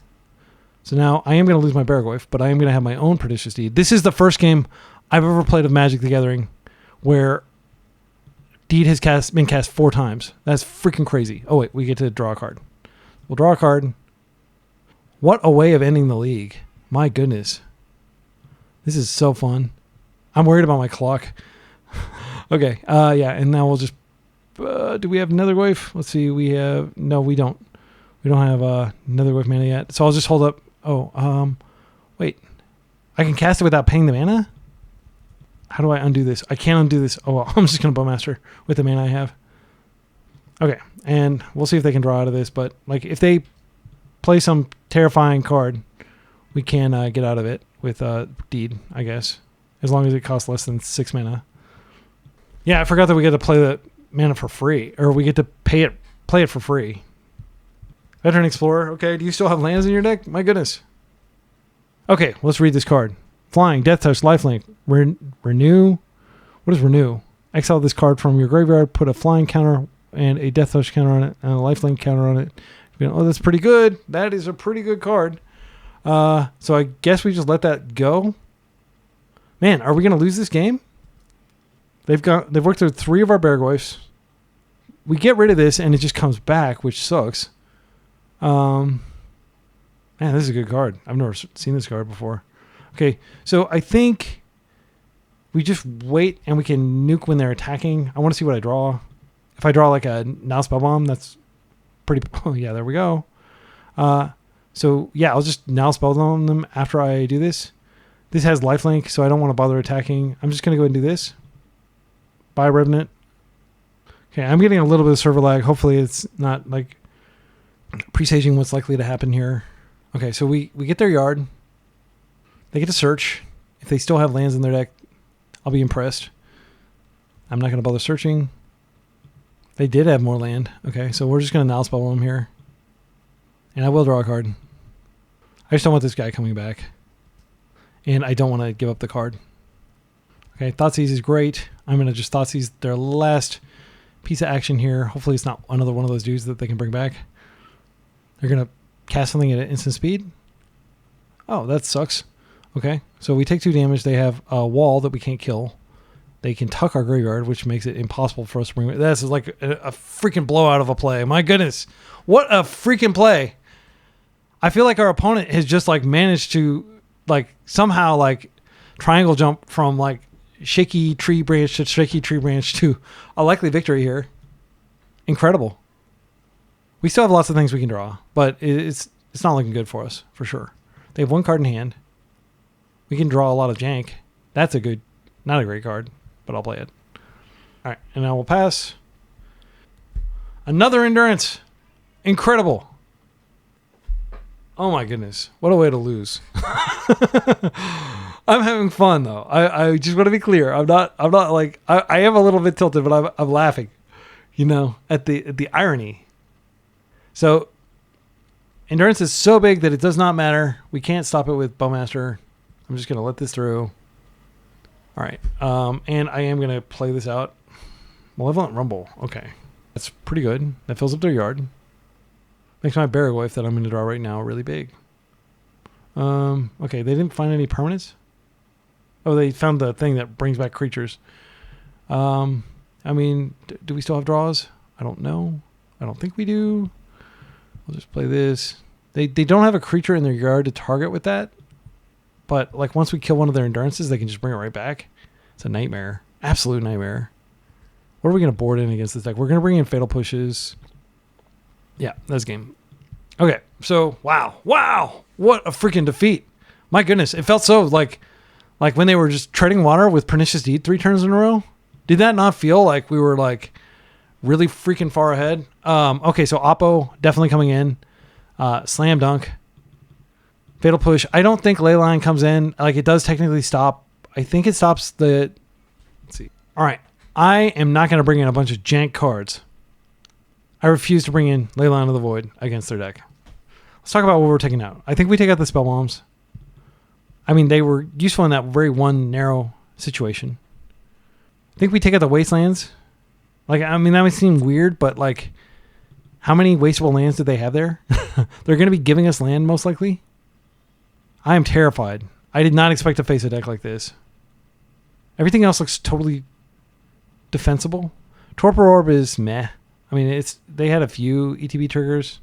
So now I am going to lose my Beargoyf, but I am going to have my own Pernicious Deed. This is the first game I've ever played of Magic the Gathering where Deed has been cast 4 times. That's freaking crazy. Oh, wait, we get to draw a card. We'll draw a card. What a way of ending the league. My goodness. This is so fun. I'm worried about my clock. Okay, yeah, and now we'll just... do we have Nethergoyf? Let's see, we have... No, we don't. We don't have Nethergoyf mana yet. So I'll just hold up... Oh, wait. I can cast it without paying the mana? How do I undo this? I can't undo this. Oh, well, I'm just going to Bowmaster with the mana I have. Okay, and we'll see if they can draw out of this. But like, if they play some terrifying card, we can get out of it with Deed, I guess. As long as it costs less than 6 mana. Yeah, I forgot that we get to play the mana for free. Or we get to play it for free. Veteran Explorer. Okay, do you still have lands in your deck? My goodness. Okay, let's read this card. Flying, Death Touch, Lifelink, Renew. What is Renew? Exile this card from your graveyard, put a flying counter and a Death Touch counter on it, and a Lifelink counter on it. Oh, that's pretty good. That is a pretty good card. So I guess we just let that go. Man, are we going to lose this game? They've worked through 3 of our Beargoyfs. We get rid of this, and it just comes back, which sucks. Man, this is a good card. I've never seen this card before. Okay, so I think we just wait and we can nuke when they're attacking. I want to see what I draw. If I draw like a Now Spellbomb, that's pretty... Oh, yeah, there we go. So, yeah, I'll just Now Spellbomb them after I do this. This has lifelink, so I don't want to bother attacking. I'm just going to go ahead and do this. Bye, Revenant. Okay, I'm getting a little bit of server lag. Hopefully it's not like presaging what's likely to happen here. Okay, so we get their yard. They get to search. If they still have lands in their deck, I'll be impressed. I'm not going to bother searching. They did have more land. Okay, so we're just going to Now Spell them here. And I will draw a card. I just don't want this guy coming back. And I don't want to give up the card. Okay, Thoughtseize is great. I'm going to just Thoughtseize their last piece of action here. Hopefully it's not another one of those dudes that they can bring back. They're going to cast something at instant speed. Oh, that sucks. Okay, so we take 2 damage. They have a wall that we can't kill. They can tuck our graveyard, which makes it impossible for us to bring it. This is like a freaking blowout of a play. My goodness. What a freaking play. I feel like our opponent has just like managed to like somehow like triangle jump from like shaky tree branch to shaky tree branch to a likely victory here. Incredible. We still have lots of things we can draw, but it's not looking good for us, for sure. They have 1 card in hand. We can draw a lot of jank. That's not a great card, but I'll play it. All right, and now we'll pass. Another endurance. Incredible. Oh my goodness. What a way to lose. I'm having fun though. I just want to be clear. I'm not like, I am a little bit tilted, but I'm laughing, you know, at the irony. So endurance is so big that it does not matter. We can't stop it with Bowmaster. I'm just going to let this through. All right. And I am going to play this out. Malevolent Rumble. Okay. That's pretty good. That fills up their yard. Makes my Baraglyph that I'm going to draw right now really big. Okay. They didn't find any permanents. Oh, they found the thing that brings back creatures. I mean, do we still have draws? I don't know. I don't think we do. I'll just play this. They don't have a creature in their yard to target with that. But like once we kill one of their endurances, they can just bring it right back. It's a nightmare. Absolute nightmare. What are we going to board in against this deck? We're going to bring in Fatal Pushes. Yeah, that's game. Okay, so wow. What a freaking defeat. My goodness, it felt so like when they were just treading water with Pernicious Deed 3 turns in a row. Did that not feel like we were like really freaking far ahead? Okay, so Oppo definitely coming in. Slam Dunk. Fatal Push. I don't think Leyline comes in. Like it does technically stop. I think it stops the... Let's see. All right. I am not going to bring in a bunch of jank cards. I refuse to bring in Leyline of the Void against their deck. Let's talk about what we're taking out. I think we take out the Spell Bombs. I mean, they were useful in that very one narrow situation. I think we take out the Wastelands. Like, I mean, that might seem weird, but like, how many wastable lands did they have there? They're going to be giving us land, most likely. I am terrified. I did not expect to face a deck like this. Everything else looks totally defensible. Torpor Orb is meh. I mean, they had a few ETB triggers.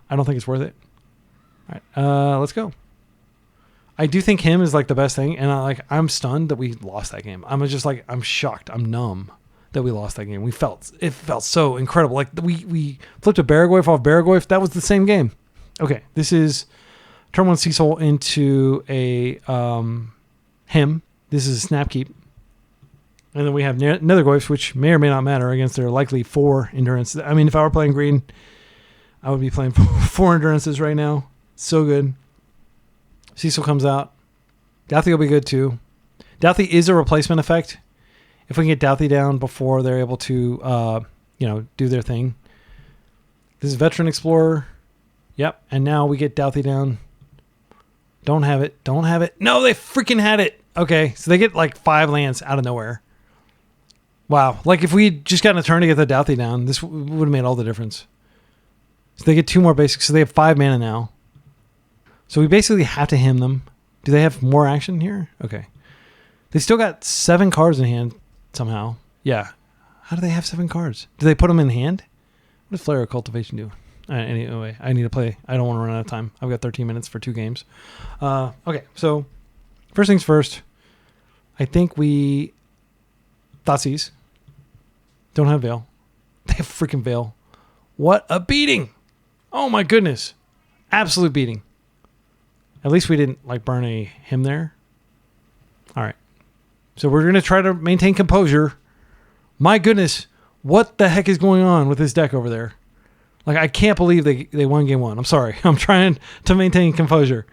I don't think it's worth it. All right, let's go. I do think him is like the best thing, and I'm stunned that we lost that game. I'm just like, I'm shocked. I'm numb that we lost that game. It felt so incredible. Like we flipped a Baraglyph off Baraglyph. That was the same game. Okay, this is turn 1 Cecil into a him. This is a Snapkeep. And then we have Netherglyphs, which may or may not matter against their likely 4 endurance. I mean, if I were playing green, I would be playing 4 endurances right now. So good. Cecil comes out. Douthy will be good too. Douthy is a replacement effect. If we can get Douthy down before they're able to, do their thing. This is Veteran Explorer. Yep. And now we get Douthy down. Don't have it. No, they freaking had it. Okay. So they get like 5 lands out of nowhere. Wow. Like if we just gotten a turn to get the Douthy down, this would have made all the difference. So they get 2 more basics. So they have 5 mana now. So we basically have to him them. Do they have more action here? Okay. They still got 7 cards in hand somehow. Yeah. How do they have 7 cards? Do they put them in hand? What does Flare of Cultivation do? Anyway, I need to play. I don't want to run out of time. I've got 13 minutes for 2 games. Okay. So first things first. I think we... Thoughtseize. Don't have Veil. They have freaking Veil. What a beating. Oh my goodness. Absolute beating. At least we didn't like burn a him there. All right. So we're going to try to maintain composure. My goodness. What the heck is going on with this deck over there? Like, I can't believe they won game 1. I'm sorry. I'm trying to maintain composure.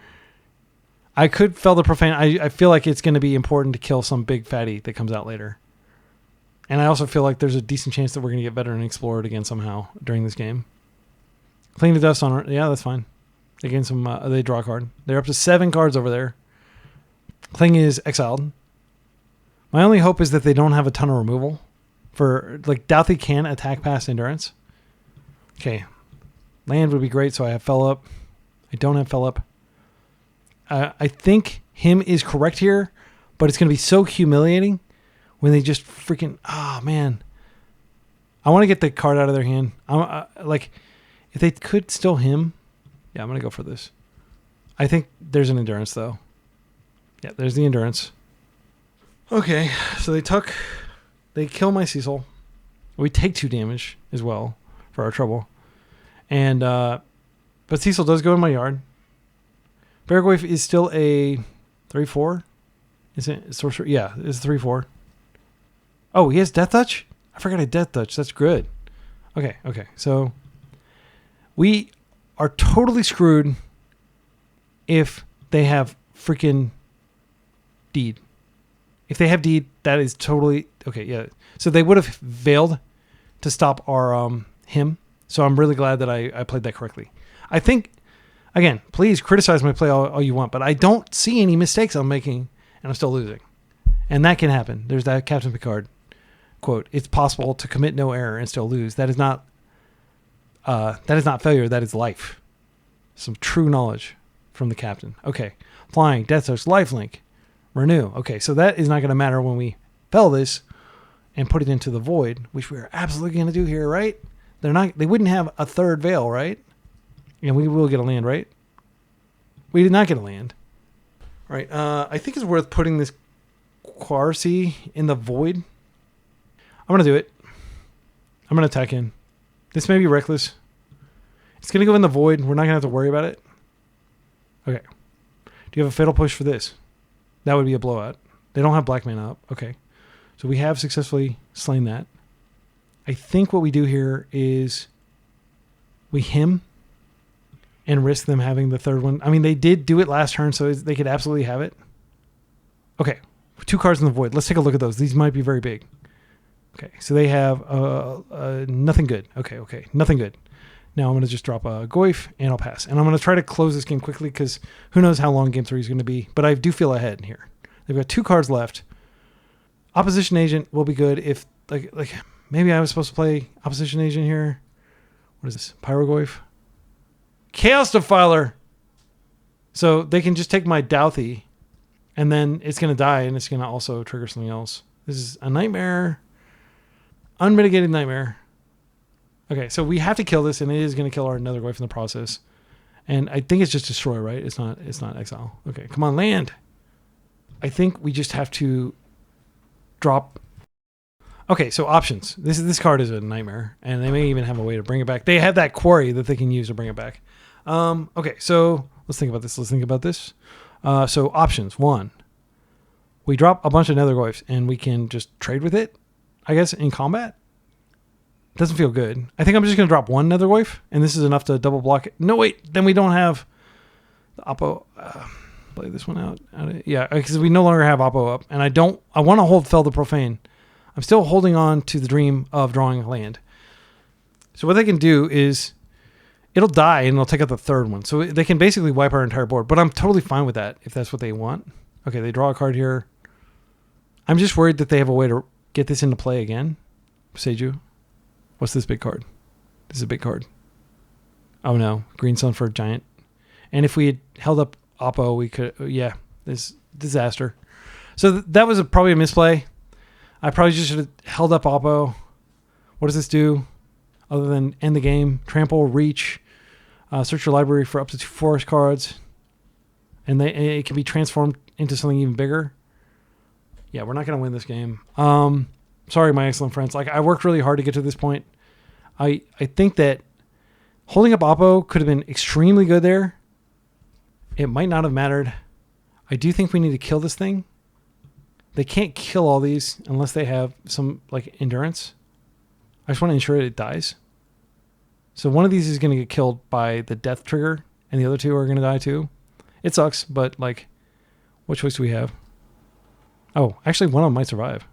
I could fell the Profane. I feel like it's going to be important to kill some big fatty that comes out later. And I also feel like there's a decent chance that we're going to get Veteran Explored again somehow during this game. Clean the dust on it. Yeah, that's fine. They gain some. They draw a card. They're up to 7 cards over there. Cling is exiled. My only hope is that they don't have a ton of removal. For like Douthy can attack past endurance. Okay, land would be great. So I have Fell Up. I don't have Fell Up. I think him is correct here, but it's going to be so humiliating when they just freaking. Oh man, I want to get the card out of their hand. Like if they could still him. Yeah, I'm going to go for this. I think there's an endurance, though. Yeah, there's the endurance. Okay, so they kill my Cecil. We take 2 damage as well for our trouble. And, but Cecil does go in my yard. Baraglyph is still a 3/4. Is it sorcerer? Yeah, it's 3/4. Oh, he has Death Touch? I forgot I had Death Touch. That's good. Okay, okay. So we are totally screwed if they have freaking Deed. If they have Deed, that is totally... Okay, yeah. So they would have veiled to stop our him. So I'm really glad that I played that correctly. I think, again, please criticize my play all you want, but I don't see any mistakes I'm making, and I'm still losing. And that can happen. There's that Captain Picard quote, "It's possible to commit no error and still lose." That is not failure. That is life. Some true knowledge from the captain. Okay. Flying, Death Touch, Lifelink, Renew. Okay, so that is not going to matter when we fell this and put it into the void, which we are absolutely going to do here, right? They wouldn't have a third veil, right? And we will get a land, right? We did not get a land. All right. I think it's worth putting this Quarcy in the void. I'm going to do it. I'm going to attack in. This may be reckless. It's going to go in the void. We're not going to have to worry about it. Okay. Do you have a Fatal Push for this? That would be a blowout. They don't have black mana up. Okay. So we have successfully slain that. I think what we do here is we him and risk them having the third one. I mean, they did do it last turn, so they could absolutely have it. Okay. 2 cards in the void. Let's take a look at those. These might be very big. Okay. So they have nothing good. Okay. Okay. Nothing good. Now I'm going to just drop a Goyf and I'll pass. And I'm going to try to close this game quickly because who knows how long game 3 is going to be. But I do feel ahead here. They've got 2 cards left. Opposition Agent will be good if like maybe I was supposed to play Opposition Agent here. What is this? Pyrogoyf? Chaos Defiler! So they can just take my Douthie and then it's going to die and it's going to also trigger something else. This is a nightmare. Unmitigated nightmare. Okay, so we have to kill this and it is going to kill our Nether Goyf in the process. And I think it's just destroy, right? It's not exile. Okay, come on, land. I think we just have to drop. Okay, so options. This card is a nightmare, and they may even have a way to bring it back. They have that quarry that they can use to bring it back. Okay, so let's think about this. So options. 1, we drop a bunch of Nether Goyfs, and we can just trade with it, I guess, in combat. Doesn't feel good. I think I'm just going to drop 1 Nether Goyf, and this is enough to double block it. No, wait, then we don't have the Oppo. Play this one out. Yeah, because we no longer have Oppo up, and I want to hold Fel the Profane. I'm still holding on to the dream of drawing land. So what they can do is it'll die and they'll take out the third one. So they can basically wipe our entire board, but I'm totally fine with that if that's what they want. Okay, they draw a card here. I'm just worried that they have a way to get this into play again. Seiju, what's this big card? This is a big card. Oh no, Green Sun for a giant. And if we had held up Oppo, we could, yeah, this disaster. So that was probably a misplay. I probably just should have held up Oppo. What does this do other than end the game? Trample, reach, search your library for up to 2 forest cards, and it can be transformed into something even bigger. Yeah, we're not going to win this game. Sorry, my excellent friends. Like, I worked really hard to get to this point. I think that holding up Oppo could have been extremely good there. It might not have mattered. I do think we need to kill this thing. They can't kill all these unless they have some like endurance. I just want to ensure it dies. So one of these is going to get killed by the death trigger and the other 2 are going to die too. It sucks, but like, what choice do we have? Oh, actually one of them might survive.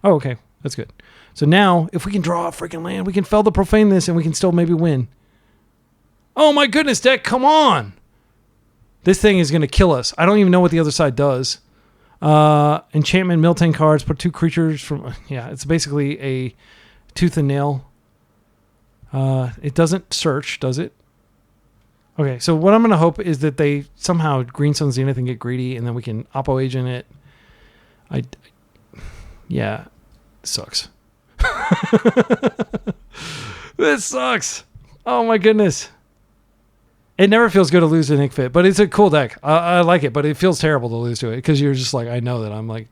Oh, okay. That's good. So now if we can draw a freaking land, we can Fel the Profane this and we can still maybe win. Oh my goodness, deck, come on. This thing is going to kill us. I don't even know what the other side does. Enchantment, mill 10 cards, put 2 creatures from, yeah, it's basically a tooth and nail. It doesn't search, does it? Okay, so what I'm going to hope is that they somehow Green Sun Zenith and get greedy, and then we can Oppo Agent it. Yeah, it sucks. This sucks. Oh my goodness. It never feels good to lose to Nic Fit, but it's a cool deck. I like it, but it feels terrible to lose to it because you're just like, I know that I'm like,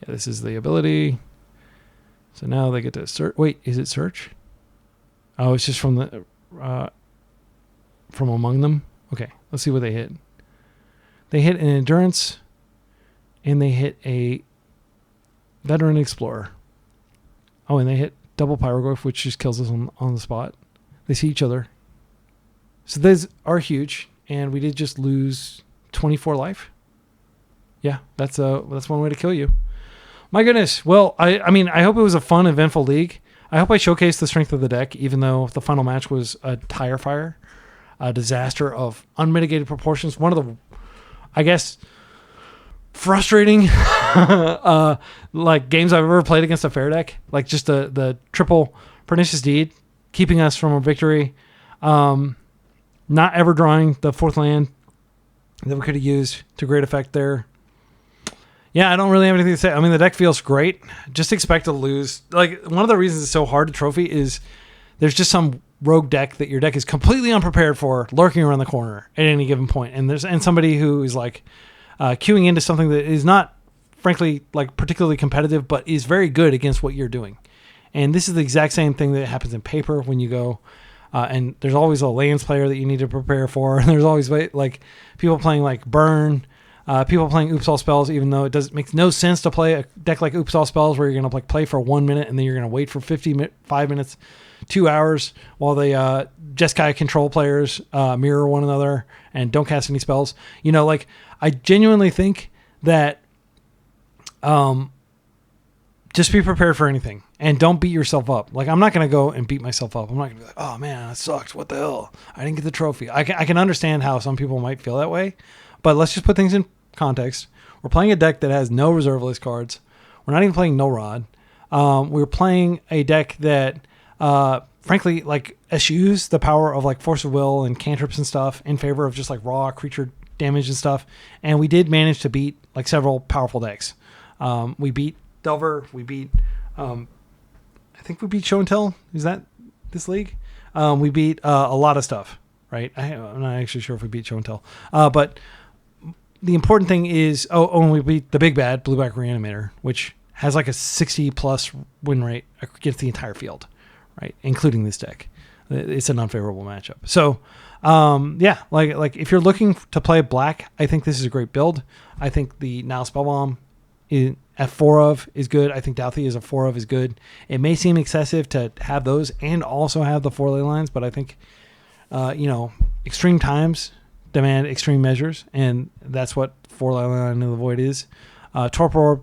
yeah, this is the ability. So now they get to search. Wait, is it search? Oh, it's just from the from among them. Okay, let's see what they hit. They hit an endurance, and they hit a veteran explorer. Oh, and they hit double Pyroglyph, which just kills us on the spot. They see each other. So those are huge, and we did just lose 24 life. Yeah, that's one way to kill you. My goodness. Well, I mean, I hope it was a fun, eventful league. I hope I showcased the strength of the deck, even though the final match was a tire fire, a disaster of unmitigated proportions. One of the, I guess, frustrating like games I've ever played against a fair deck. Like just the triple Pernicious Deed keeping us from a victory. Not ever drawing the fourth land that we could have used to great effect there. Yeah, I don't really have anything to say. I mean, the deck feels great. Just expect to lose. Like, one of the reasons it's so hard to trophy is there's just some rogue deck that your deck is completely unprepared for lurking around the corner at any given point. And somebody who is like queuing into something that is not, frankly, like particularly competitive, but is very good against what you're doing. And this is the exact same thing that happens in paper when you go, and there's always a lands player that you need to prepare for. And there's always like people playing like burn, people playing Oops All Spells, even though it makes no sense to play a deck like Oops All Spells where you're going to like play for 1 minute and then you're going to wait for 5 minutes, 2 hours while the Jeskai control players mirror one another and don't cast any spells. You know, like I genuinely think that just be prepared for anything and don't beat yourself up. Like, I'm not going to go and beat myself up. I'm not going to be like, oh man, that sucks. What the hell? I didn't get the trophy. I can understand how some people might feel that way, but let's just put things in context. We're playing a deck that has no reserve list cards. We're not even playing No Rod. We're playing a deck that, frankly, like eschews the power of like Force of Will and cantrips and stuff in favor of just like raw creature damage and stuff. And we did manage to beat like several powerful decks. We beat Delver. We beat, I think we beat Show and Tell. Is that this league? We beat a lot of stuff, right? I'm not actually sure if we beat Show and Tell. But the important thing is, and we beat the big bad Blueback Reanimator, which has like a 60 plus win rate against the entire field, right? Including this deck. It's an unfavorable matchup. So, yeah, like if you're looking to play black, I think this is a great build. I think the Nile Spellbomb at 4 of is good. I think Douthie is a 4 of is good. It may seem excessive to have those and also have the 4 ley lines, but I think, extreme times demand extreme measures, and that's what 4 ley line of the void is. Torpor,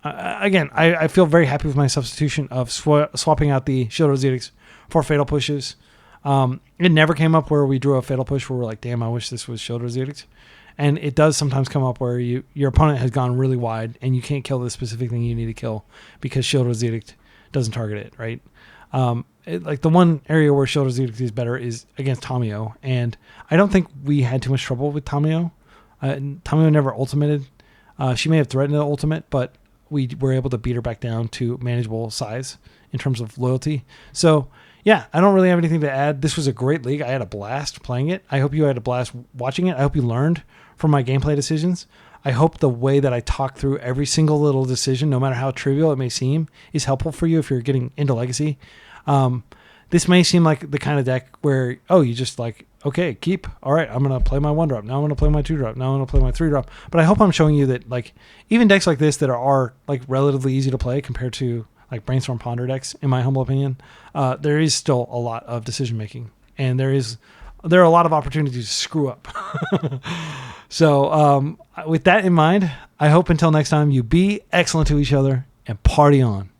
again, I feel very happy with my substitution of swapping out the Shield of Zedix for Fatal Pushes. It never came up where we drew a Fatal Push where we're like, damn, I wish this was Shield of Zedix. And it does sometimes come up where your opponent has gone really wide and you can't kill the specific thing you need to kill because Shield of Zedix doesn't target it, right? Like the one area where Shield of Zedix is better is against Tamio, and I don't think we had too much trouble with Tamio. Tamio never ultimated. She may have threatened the ultimate, but we were able to beat her back down to manageable size in terms of loyalty. So, yeah, I don't really have anything to add. This was a great league. I had a blast playing it. I hope you had a blast watching it. I hope you learned from my gameplay decisions. I hope the way that I talk through every single little decision, no matter how trivial it may seem, is helpful for you if you're getting into Legacy. This may seem like the kind of deck where, you just like, okay, keep. All right, I'm going to play my 1-drop. Now I'm going to play my 2-drop. Now I'm going to play my 3-drop. But I hope I'm showing you that, like, even decks like this that are like relatively easy to play compared to like Brainstorm Ponder decks, in my humble opinion, there is still a lot of decision making, and there are a lot of opportunities to screw up. So with that in mind, I hope until next time you be excellent to each other and party on.